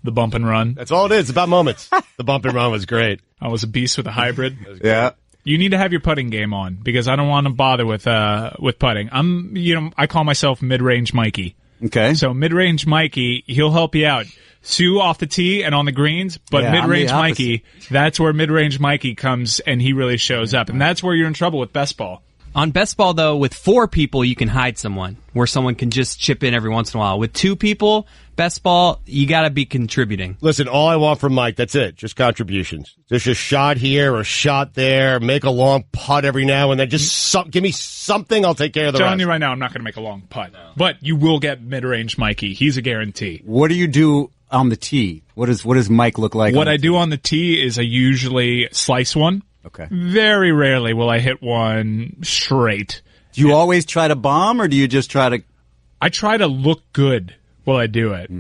The bump and run. That's all it is. It's about moments. The bump and run was great. I was a beast with a hybrid. Yeah. You need to have your putting game on because I don't want to bother with putting. I call myself mid-range Mikey. Okay. So mid-range Mikey, he'll help you out. Sue off the tee and on the greens, but Yeah, mid-range I'm the Mikey, that's where mid-range Mikey comes and he really shows up. And that's where you're in trouble with best ball. On best ball, though, with 4 people, you can hide someone, where someone can just chip in every once in a while. With 2 people, best ball, you got to be contributing. Listen, all I want from Mike, that's it. Just contributions. Just a shot here or a shot there. Make a long putt every now and then. Just give me something. I'll take care of the Telling rest. you right now, I'm not going to make a long putt. No. But you will get mid-range Mikey. He's a guarantee. What do you do on the tee? What does Mike look like? What I do on the tee is I usually slice one. Okay. Very rarely will I hit one straight. Do you always try to bomb, or do you just try to... I try to look good while I do it.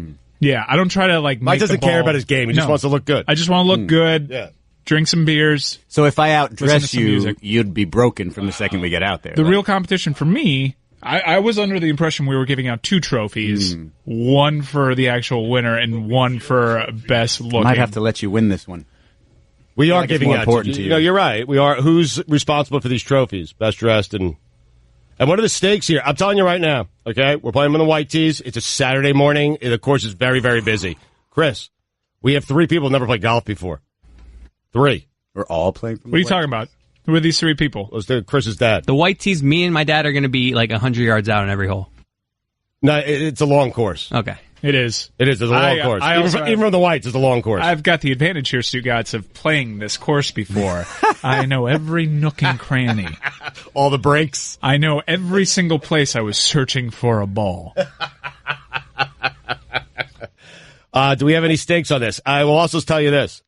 Yeah, I don't try to, Mike make doesn't the ball. care about his game. He just wants to look good. I just want to look good, Yeah. drink some beers. So if I Listen to outdress some you, music. you'd be broken from the second we get out there. The real competition for me, I was under the impression we were giving out 2 trophies, one for the actual winner and one for best looking. Might have to let you win this one. We are Like it's giving more out. important to you. No, you're right. We are. Who's responsible for these trophies? Best dressed and what are the stakes here? I'm telling you right now. Okay, we're playing on the white tees. It's a Saturday morning. The course is very, very busy. Chris, we have 3 people who never played golf before. 3. We're all playing. From What are you talking about? Who are these 3 people? Let's do Chris's dad. The white tees, me and my dad are going to be like 100 yards out on every hole. No, it's a long course. Okay. It is. It is. It's a long course. Even from the whites, it's a long course. I've got the advantage here, Stugotz, of playing this course before. I know every nook and cranny. All the breaks. I know every single place I was searching for a ball. Do we have any stakes on this? I will also tell you this.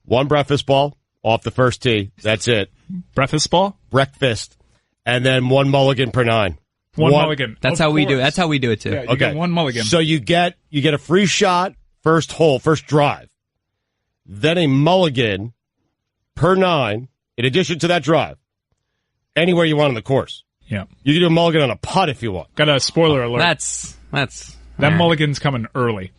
1 breakfast ball off the first tee. That's it. Breakfast ball? Breakfast. And then 1 mulligan per 9. One mulligan. That's Of how we do it. course. That's how we do it, too. Yeah, you Okay. get 1 mulligan. So you get a free shot, first hole, first drive. Then a mulligan per 9, in addition to that drive. Anywhere you want on the course. Yeah. You can do a mulligan on a putt if you want. Got a spoiler alert. That's that mulligan's coming early.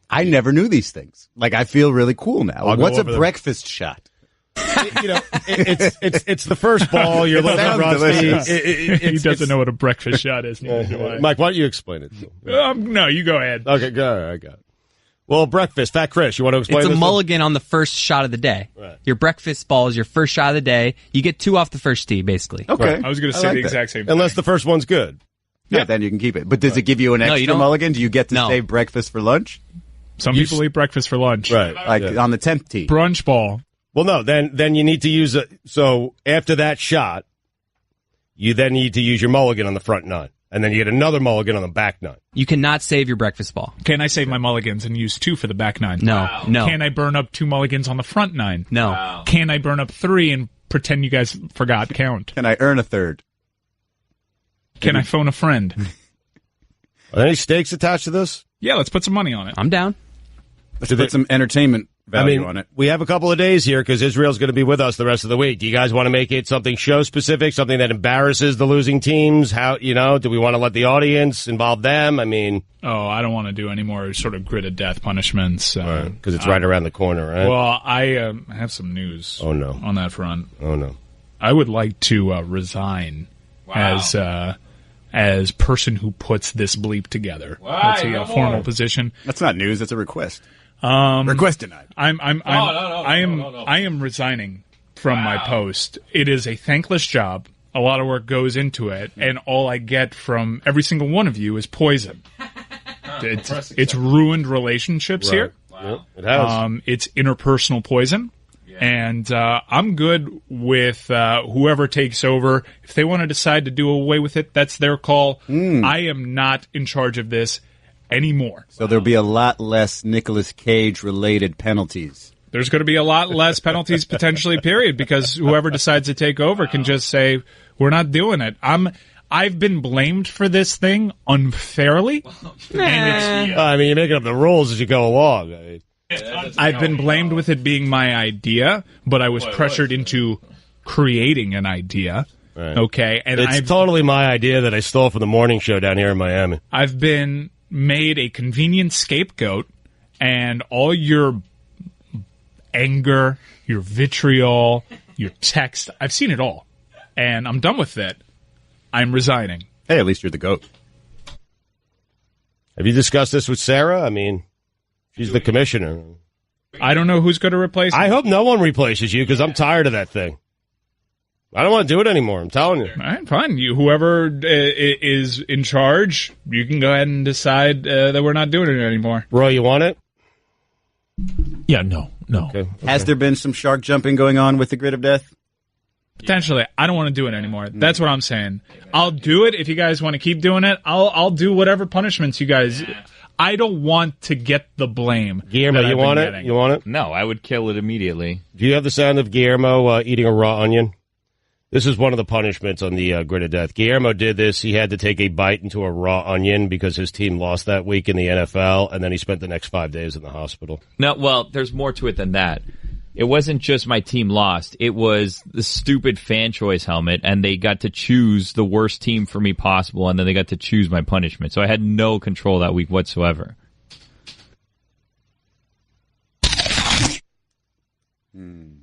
I never knew these things. Like, I feel really cool now. I'll go What's a over them. breakfast shot? It's the first ball. You're a little bit Sounds rusty. delicious. He doesn't know what a breakfast shot is. Neither do I. Mike, why don't you explain it? No, you go ahead. Okay, go. I got it. Well, breakfast. Fat Chris, you want to explain It's a this? mulligan on the first shot of the day. Right. Your breakfast ball is your first shot of the day. You get 2 off the first tee, basically. Okay. I was going to I say like the that. exact same thing. Unless the first one's good. Yeah, then you can keep it. But does it give you an No, you extra don't. mulligan? Do you get to No. save breakfast for lunch? Some people eat breakfast for lunch. Right. Like on the 10th tee. Brunch ball. Well, no, then you need to use it. So after that shot, you then need to use your mulligan on the front 9. And then you get another mulligan on the back 9. You cannot save your breakfast ball. Can I save my mulligans and use 2 for the back 9? No. No. Can I burn up 2 mulligans on the front 9? No. Can I burn up 3 and pretend you guys forgot count? Can I earn a third? Can I phone a friend? Are there any stakes attached to this? Yeah, let's put some money on it. I'm down. Let's put some entertainment value on it. We have a couple of days here because Israel's going to be with us the rest of the week. Do you guys want to make it something show specific, something that embarrasses the losing teams? How, do we want to let the audience involve them? I mean, Oh, I don't want to do any more sort of grid of death punishments. because it's right around the corner, right? Well, I have some news. Oh, no. On that front. Oh, no. I would like to resign as person who puts this bleep together. That's a formal position. That's not news. That's a request. Request denied. I am resigning from my post. It is a thankless job. A lot of work goes into it, and all I get from every single one of you is poison. It's ruined relationships here. Wow. It has. It's interpersonal poison. And I'm good with whoever takes over. If they want to decide to do away with it, that's their call. I am not in charge of this anymore. So there'll be a lot less Nicolas Cage-related penalties. There's going to be a lot less penalties potentially, period, because whoever decides to take over can just say, we're not doing it. I've been blamed for this thing unfairly. And I mean, you're making up the rules as you go along. I've been blamed with it being my idea, but I was pressured into creating an idea. Right. Okay, and it's totally my idea that I stole from the morning show down here in Miami. I've been made a convenient scapegoat, and all your anger, your vitriol, your text, I've seen it all, and I'm done with it. I'm resigning. Hey, at least you're the GOAT. Have you discussed this with Sarah? I mean, she's the commissioner. I don't know who's going to replace me. I hope no one replaces you because I'm tired of that thing. I don't want to do it anymore. I'm telling you. All right, fine. Whoever is in charge, you can go ahead and decide that we're not doing it anymore. Roy, you want it? Yeah, no. Okay. Has there been some shark jumping going on with the Grid of Death? Potentially. I don't want to do it anymore. That's what I'm saying. I'll do it if you guys want to keep doing it. I'll do whatever punishments you guys... I don't want to get the blame. Guillermo, you want it? Getting. You want it? No, I would kill it immediately. Do you have the sound of Guillermo eating a raw onion? This is one of the punishments on the Grid of Death. Guillermo did this. He had to take a bite into a raw onion because his team lost that week in the NFL, and then he spent the next 5 days in the hospital. No, well, there's more to it than that. It wasn't just my team lost. It was the stupid fan choice helmet, and they got to choose the worst team for me possible, and then they got to choose my punishment. So I had no control that week whatsoever.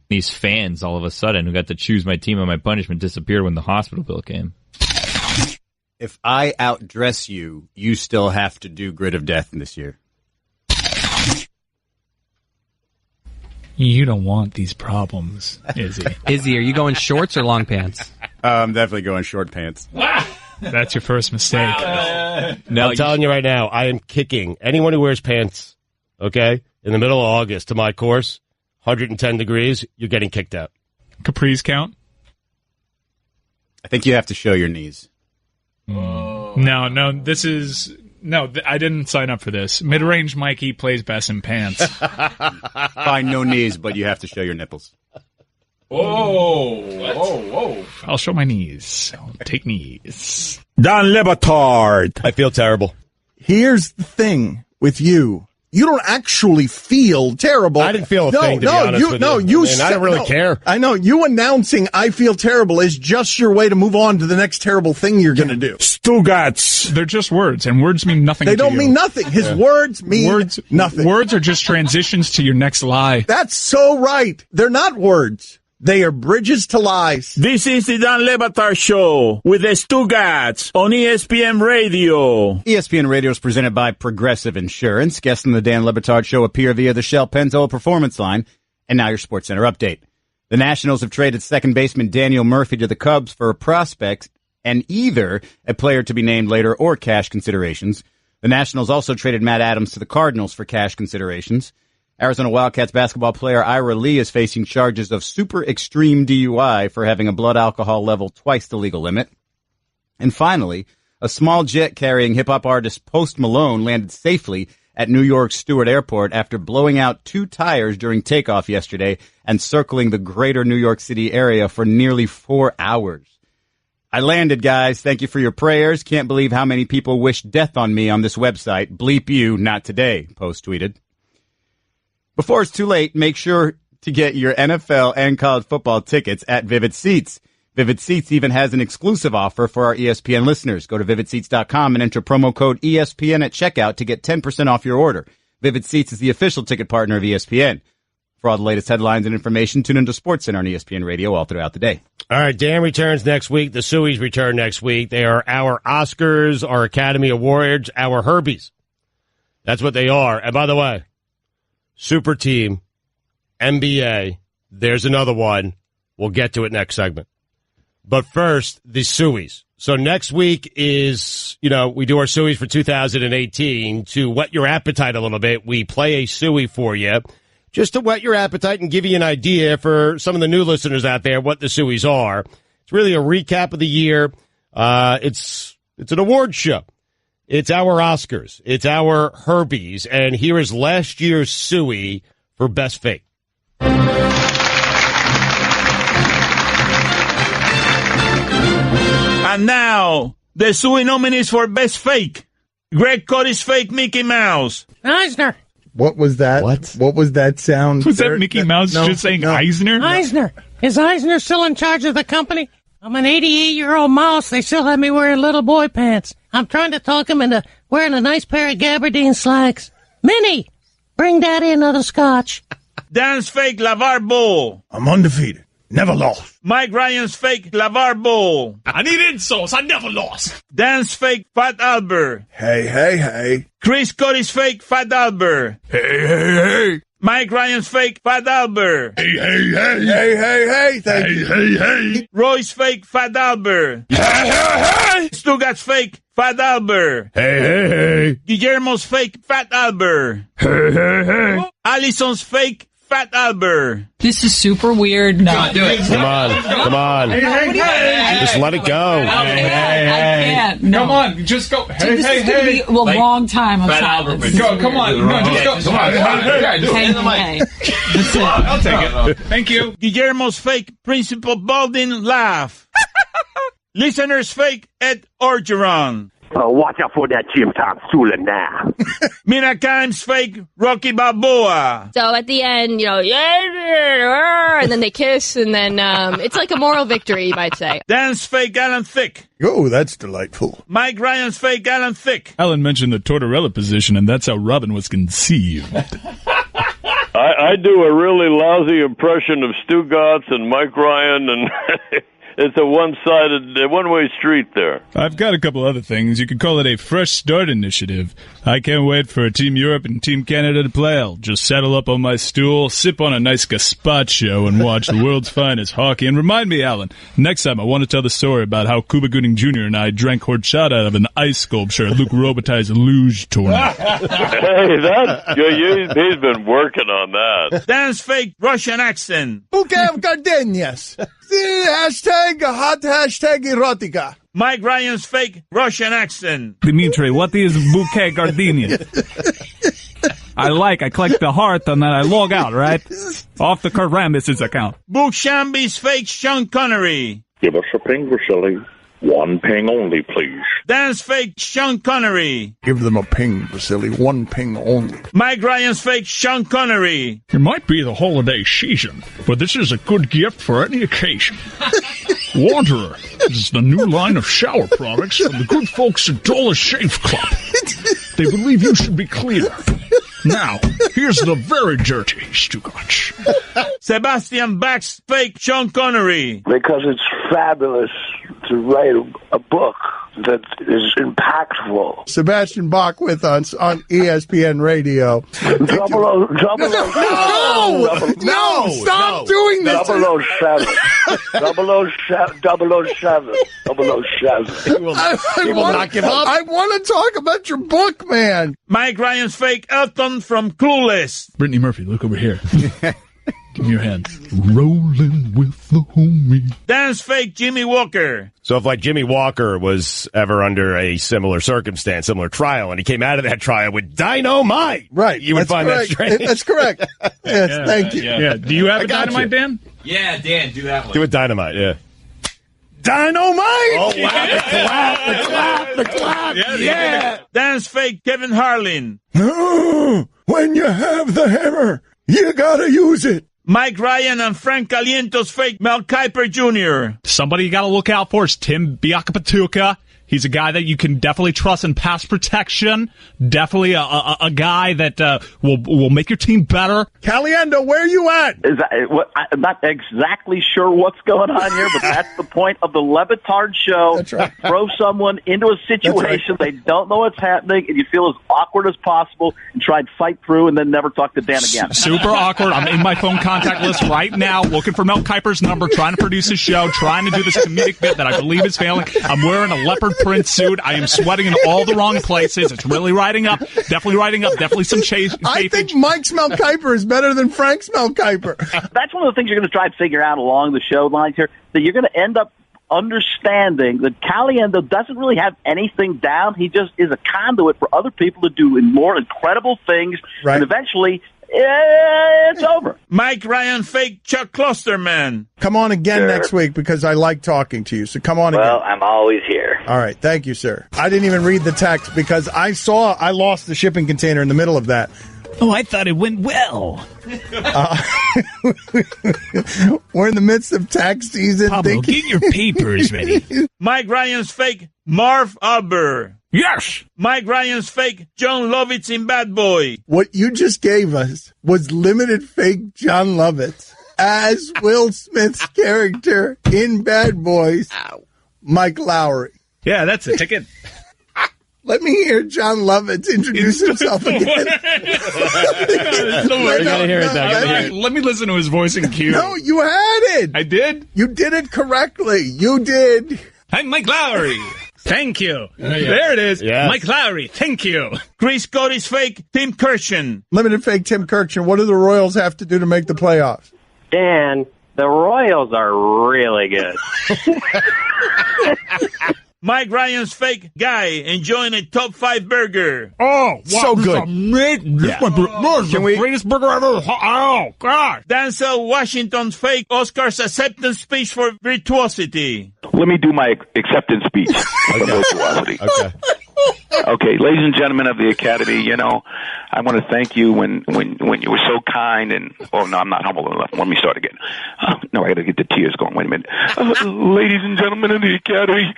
These fans, all of a sudden, who got to choose my team and my punishment, disappeared when the hospital bill came. If I outdress you, you still have to do Grid of Death this year. You don't want these problems, Izzy. Izzy, are you going shorts or long pants? I'm definitely going short pants. That's your first mistake. No, I'm telling you right now, I am kicking anyone who wears pants, okay, in the middle of August to my course, 110 degrees, you're getting kicked out. Capris count? I think you have to show your knees. No, this is... No, I didn't sign up for this. Mid-range Mikey plays best in pants. Fine, no knees, but you have to show your nipples. Whoa. I'll show my knees. I'll take knees. Don Le Batard. I feel terrible. Here's the thing with you. You don't actually feel terrible. I didn't feel a thing, to be honest with you. I don't really care. I know. You announcing I feel terrible is just your way to move on to the next terrible thing you're going to do. Stugotz. They're just words, and words mean nothing to you. They don't mean nothing. His words mean nothing. Words are just transitions to your next lie. That's so right. They're not words. They are bridges to lies. This is the Don Le Batard Show with the Stugotz on ESPN Radio. ESPN Radio is presented by Progressive Insurance. Guests on the Dan Le Batard Show appear via the Shell Pennzoil Performance Line. And now your SportsCenter update. The Nationals have traded second baseman Daniel Murphy to the Cubs for prospects and either a player to be named later or cash considerations. The Nationals also traded Matt Adams to the Cardinals for cash considerations. Arizona Wildcats basketball player Ira Lee is facing charges of super extreme DUI for having a blood alcohol level twice the legal limit. And finally, a small jet carrying hip-hop artist Post Malone landed safely at New York's Stewart Airport after blowing out 2 tires during takeoff yesterday and circling the greater New York City area for nearly 4 hours. I landed, guys. Thank you for your prayers. Can't believe how many people wish death on me on this website. Bleep you, not today, Post tweeted. Before it's too late, make sure to get your NFL and college football tickets at Vivid Seats. Vivid Seats even has an exclusive offer for our ESPN listeners. Go to vividseats.com and enter promo code ESPN at checkout to get 10% off your order. Vivid Seats is the official ticket partner of ESPN. For all the latest headlines and information, tune into SportsCenter on ESPN Radio all throughout the day. All right, Dan returns next week. The Sueys return next week. They are our Oscars, our Academy Awards, our Herbies. That's what they are. And by the way, Super Team, NBA, there's another one. We'll get to it next segment. But first, the Sueys. So next week is, we do our Sueys for 2018. To whet your appetite a little bit, we play a Suey for you, just to whet your appetite and give you an idea for some of the new listeners out there what the Sueys are. It's really a recap of the year. It's an award show. It's our Oscars. It's our Herbies. And here is last year's Suey for Best Fake. And now, the Suey nominees for Best Fake. Greg Cody's fake Mickey Mouse. Eisner. What was that? What was that sound? Was that Mickey Mouse just saying Eisner? Eisner. Is Eisner still in charge of the company? I'm an 88-year-old mouse. They still have me wearing little boy pants. I'm trying to talk him into wearing a nice pair of gabardine slacks. Minnie, bring Daddy another scotch. Dan's fake lavar bowl. I'm undefeated. Never lost. Mike Ryan's fake lavar bowl. I need insults. I never lost. Dan's fake Fat Albert. Hey. Chris Cody's fake Fat Albert. Hey. Mike Ryan's fake Fat Albert. Hey. Thank you. Hey. Roy's fake Fat Albert. Hey. Stugotz fake Fat Albert. Hey. Guillermo's fake Fat Albert. Hey. Allison's fake Fat Albert. This is super weird. No, do it. Come on. Hey. Just let it go. I can't. No. Come on, just go. This is going to be a long time of silence. Go, come on. No, just go. Hey. That's it. I'll take it. Thank you. Guillermo's fake Principal Baldwin laugh. Listener's fake Ed Orgeron. Watch out for that Jim Tom Sula now. Mina Kimes fake Rocky Balboa. So at the end, and then they kiss, and then it's like a moral victory, you might say. Dan's fake Alan Thicke. Oh, that's delightful. Mike Ryan's fake Alan Thicke. Alan mentioned the tortorella position, and that's how Robin was conceived. I do a really lousy impression of Stugotz and Mike Ryan, and it's a one-way street there. I've got a couple other things. You could call it a fresh start initiative. I can't wait for Team Europe and Team Canada to play. I'll just saddle up on my stool, sip on a nice gazpacho, and watch the world's finest hockey. And remind me, Alan, next time I want to tell the story about how Cuba Gooding Jr. and I drank horchata out of an ice sculpture at Luke Robitaille's luge tournament. He's been working on that. Dan's fake Russian accent. Bouquet of gardenias. Hot hashtag erotica. Mike Ryan's fake Russian accent. Dimitri, what is bouquet gardenia? I collect the heart and then I log out, right? Off the Kurt Rambis' account. Book Shamby's fake Sean Connery. Give us a ping, Vasily. One ping only, please. Dan's fake Sean Connery. Give them a ping, Vasily. One ping only. Mike Ryan's fake Sean Connery. It might be the holiday season, but this is a good gift for any occasion. Wanderer is the new line of shower products from the good folks at Dollar Shave Club. They believe you should be clear. Now, here's the very dirty Stugotz. Sebastian Bach's fake Sean Connery. Because it's fabulous to write a book that is impactful. Sebastian Bach with us on ESPN Radio. Double No! Stop doing this! 007. 007. He will not give up. I want to talk about your book, man. Mike Ryan's fake Elton from Clueless. Brittany Murphy, look over here. Give me your hand. Rolling with the homie. Dan's fake Jimmy Walker. So if, like, Jimmy Walker was ever under a similar circumstance, similar trial, and he came out of that trial with dynamite, right? You would find correct. that strange. That's correct. Yes, thank you. Yeah. Do you have a dynamite, Dan? Yeah, Dan, do that one. Do it dynamite, yeah. Dynamite! Oh, wow. The clap. Yeah. Dan's fake Kevin Harlan. No, when you have the hammer, you gotta use it. Mike Ryan and Frank Caliento's fake Mel Kiper Jr. Somebody you got to look out for is Tim Biakapatuka. He's a guy that you can definitely trust in pass protection. Definitely a guy that will make your team better. Caliendo, where are you at? I'm not exactly sure what's going on here, but that's the point of the Le Batard show. That's right. Throw someone into a situation they don't know what's happening, and you feel as awkward as possible, and try and fight through, and then never talk to Dan again. Super awkward. I'm in my phone contact list right now, looking for Mel Kiper's number, trying to produce his show, trying to do this comedic bit that I believe is failing. I'm wearing a leopard print suit. I am sweating in all the wrong places. It's really riding up. Definitely some chase. I think Mike's Mel Kiper is better than Frank's Mel Kiper. That's one of the things you're going to try to figure out along the show lines here, that you're going to end up understanding that Caliendo doesn't really have anything down. He just is a conduit for other people to do more incredible things, right. And eventually it's over. Mike Ryan fake Chuck Klosterman. Come on again next week because I like talking to you. So come on again. Well, I'm always here. All right. Thank you, sir. I didn't even read the text because I lost the shipping container in the middle of that. Oh, I thought it went well. We're in the midst of tax season. Pablo, get your papers ready. Mike Ryan's fake Marv Albert. Yes! Mike Ryan's fake John Lovitz in Bad Boy. What you just gave us was limited fake John Lovitz as Will Smith's character in Bad Boys, Mike Lowry. Yeah, that's a ticket. Let me hear John Lovitz introduce himself again. Let me listen to his voice in cue. No, you had it. I did? You did it correctly. You did. I'm Mike Lowry. Thank you. There it is. Yes. Mike Lowry. Thank you. Chris Cody's fake Tim Kirshen. Limited fake Tim Kirkchen. What do the Royals have to do to make the playoffs? Dan, the Royals are really good. Mike Ryan's fake guy enjoying a top 5 burger. Oh, wow, so good. This is the greatest burger I've ever had. Oh, God. Denzel Washington's fake Oscars acceptance speech for virtuosity. Let me do my acceptance speech for virtuosity. Okay, ladies and gentlemen of the Academy, you know, I want to thank you when you were so kind and, oh, no, I'm not humble enough. Let me start again. No, I got to get the tears going. Wait a minute. Ladies and gentlemen of the Academy,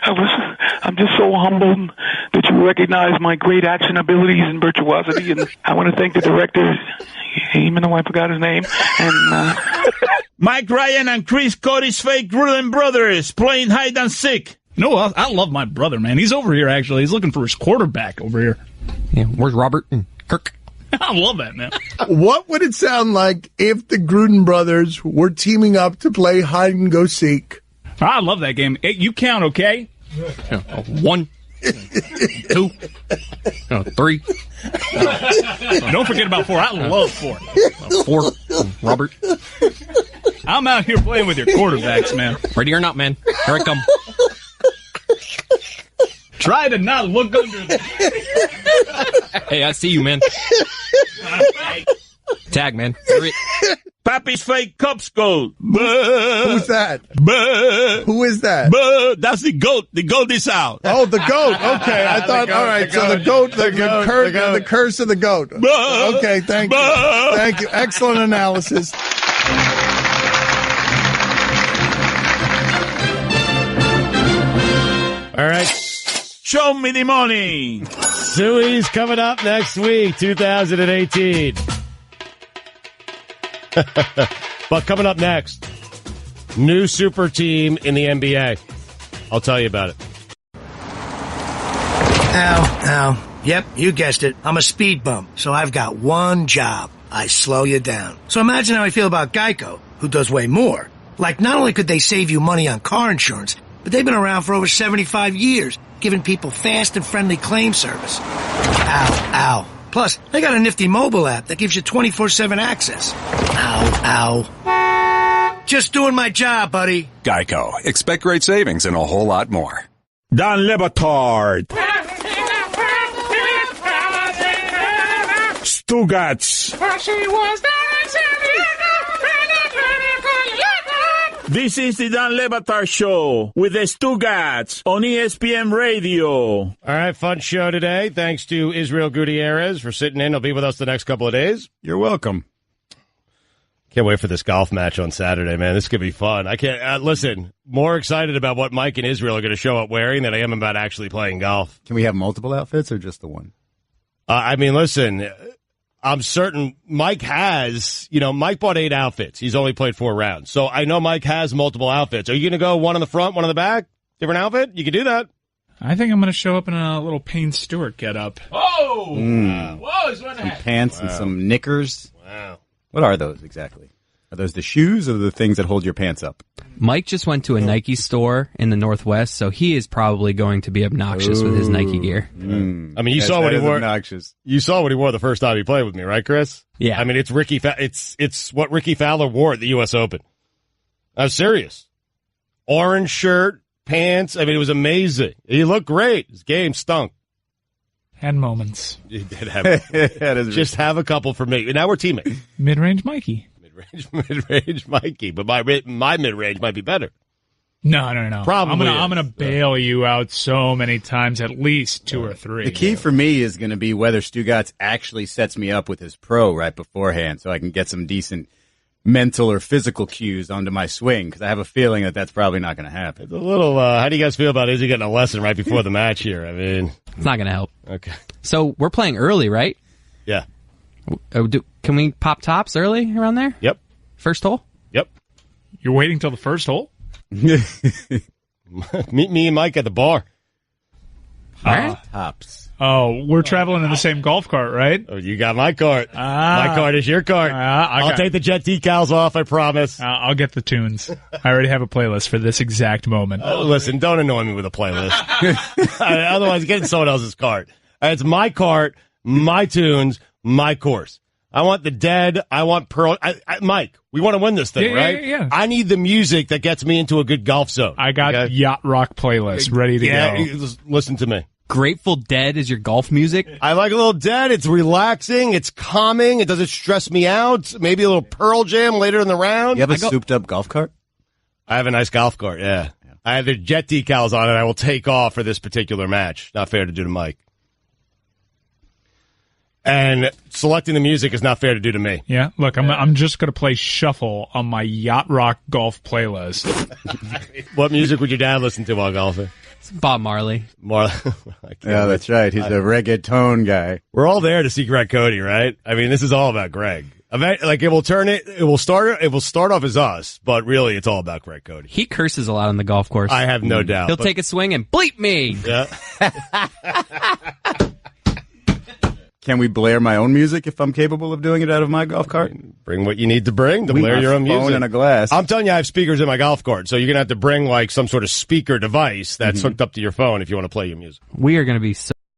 I'm just so humbled that you recognize my great action abilities and virtuosity, and I want to thank the director, even though I forgot his name, and Mike Ryan and Chris Cody's fake Gruden brothers playing hide and seek. No, I love my brother, man. He's over here, actually. He's looking for his quarterback over here. Yeah, where's Robert and Kirk? I love that, man. What would it sound like if the Gruden brothers were teaming up to play hide and go seek? I love that game. Hey, you count, okay? 1, 2, 3. Don't forget about 4. I love 4. 4, Robert. I'm out here playing with your quarterbacks, man. Ready or not, man. Here I come. Try to not look under the... Hey, I see you, man. Tag, man. Pappy's fake Cubs goat. Who's that? Who is that? That's the goat. The goat is out. Oh, the goat. Okay, I thought. All right, so the goat, the curse of the goat. Okay, thank you. Thank you. Excellent analysis. All right. Show me the money. Suey's coming up next week, 2018. But coming up next, new super team in the NBA. I'll tell you about it. Ow. Yep, you guessed it. I'm a speed bump, so I've got one job. I slow you down. So imagine how I feel about Geico, who does way more. Like, not only could they save you money on car insurance, but they've been around for over 75 years, giving people fast and friendly claim service. Ow. Plus, they got a nifty mobile app that gives you 24/7 access. Ow. Just doing my job, buddy. Geico. Expect great savings and a whole lot more. Don Batard. Stugotz. This is the Don Batard Show with the Stugotz on ESPN Radio. All right, fun show today. Thanks to Izzy Gutierrez for sitting in. He'll be with us the next couple of days. You're welcome. Can't wait for this golf match on Saturday, man. This could be fun. I can't listen. More excited about what Mike and Israel are going to show up wearing than I am about actually playing golf. Can we have multiple outfits or just the one? I mean, listen. I'm certain Mike has, Mike bought 8 outfits. He's only played 4 rounds. So I know Mike has multiple outfits. Are you going to go one in the front, one in the back? Different outfit? You can do that. I think I'm going to show up in a little Payne Stewart getup. Oh! Whoa, some pants and some knickers. Wow. What are those exactly? Are those the shoes or the things that hold your pants up? Mike just went to a Nike store in the Northwest, so he is probably going to be obnoxious with his Nike gear. I mean, you saw what he wore. Obnoxious. You saw what he wore the first time he played with me, right, Chris? Yeah. I mean, it's it's what Ricky Fowler wore at the U.S. Open. I'm serious. Orange shirt, pants. I mean, it was amazing. He looked great. His game stunk. Had moments. You did have. Just have a couple for me. Now we're teammates. Mid-range Mikey. Mid-range Mikey, but my mid-range might be better. No. Probably I'm gonna is. bail you out so many times, at least 2 or 3. The key for me is going to be whether Stugotz actually sets me up with his pro right beforehand so I can get some decent mental or physical cues onto my swing, because I have a feeling that that's probably not going to happen. It's a little, how do you guys feel about Izzy getting a lesson right before the match here? I mean, It's not going to help. Okay. So we're playing early, right? Yeah. Can we pop tops early around there? Yep. First hole? Yep. You're waiting till the first hole? Meet me and Mike at the bar. All right. Tops. Oh, we're traveling in the same golf cart, right? Oh, you got my cart. My cart is your cart. I'll take the jet decals off, I promise. I'll get the tunes. I already have a playlist for this exact moment. Listen, don't annoy me with a playlist. Otherwise, get in someone else's cart. It's my cart, my tunes, my course. I want the dead. I want Pearl. Mike, we want to win this thing, right? Yeah. I need the music that gets me into a good golf zone. I got Yacht Rock playlist ready to go. Listen to me. Grateful Dead is your golf music? I like a little Dead. It's relaxing. It's calming. It doesn't stress me out. Maybe a little Pearl Jam later in the round. You have a souped-up golf cart? I have a nice golf cart, yeah. I have the jet decals on it. I will take off for this particular match. Not fair to do to Mike. And selecting the music is not fair to do to me. Yeah, look, I'm just going to play shuffle on my Yacht Rock golf playlist. What music would your dad listen to while golfing? It's Bob Marley. Yeah, that's right. He's a reggaeton guy. We're all there to see Greg Cody, right? I mean, this is all about Greg. Like, it will start off as us, but really it's all about Greg Cody. He curses a lot on the golf course. I have no doubt. He'll take a swing and bleep me. Yeah. Can we blare my own music if I'm capable of doing it out of my golf cart? Bring what you need to bring to blare your own music. Phone and a glass. I'm telling you, I have speakers in my golf cart, so you're going to have to bring like some sort of speaker device that's hooked up to your phone if you want to play your music. We are going to be so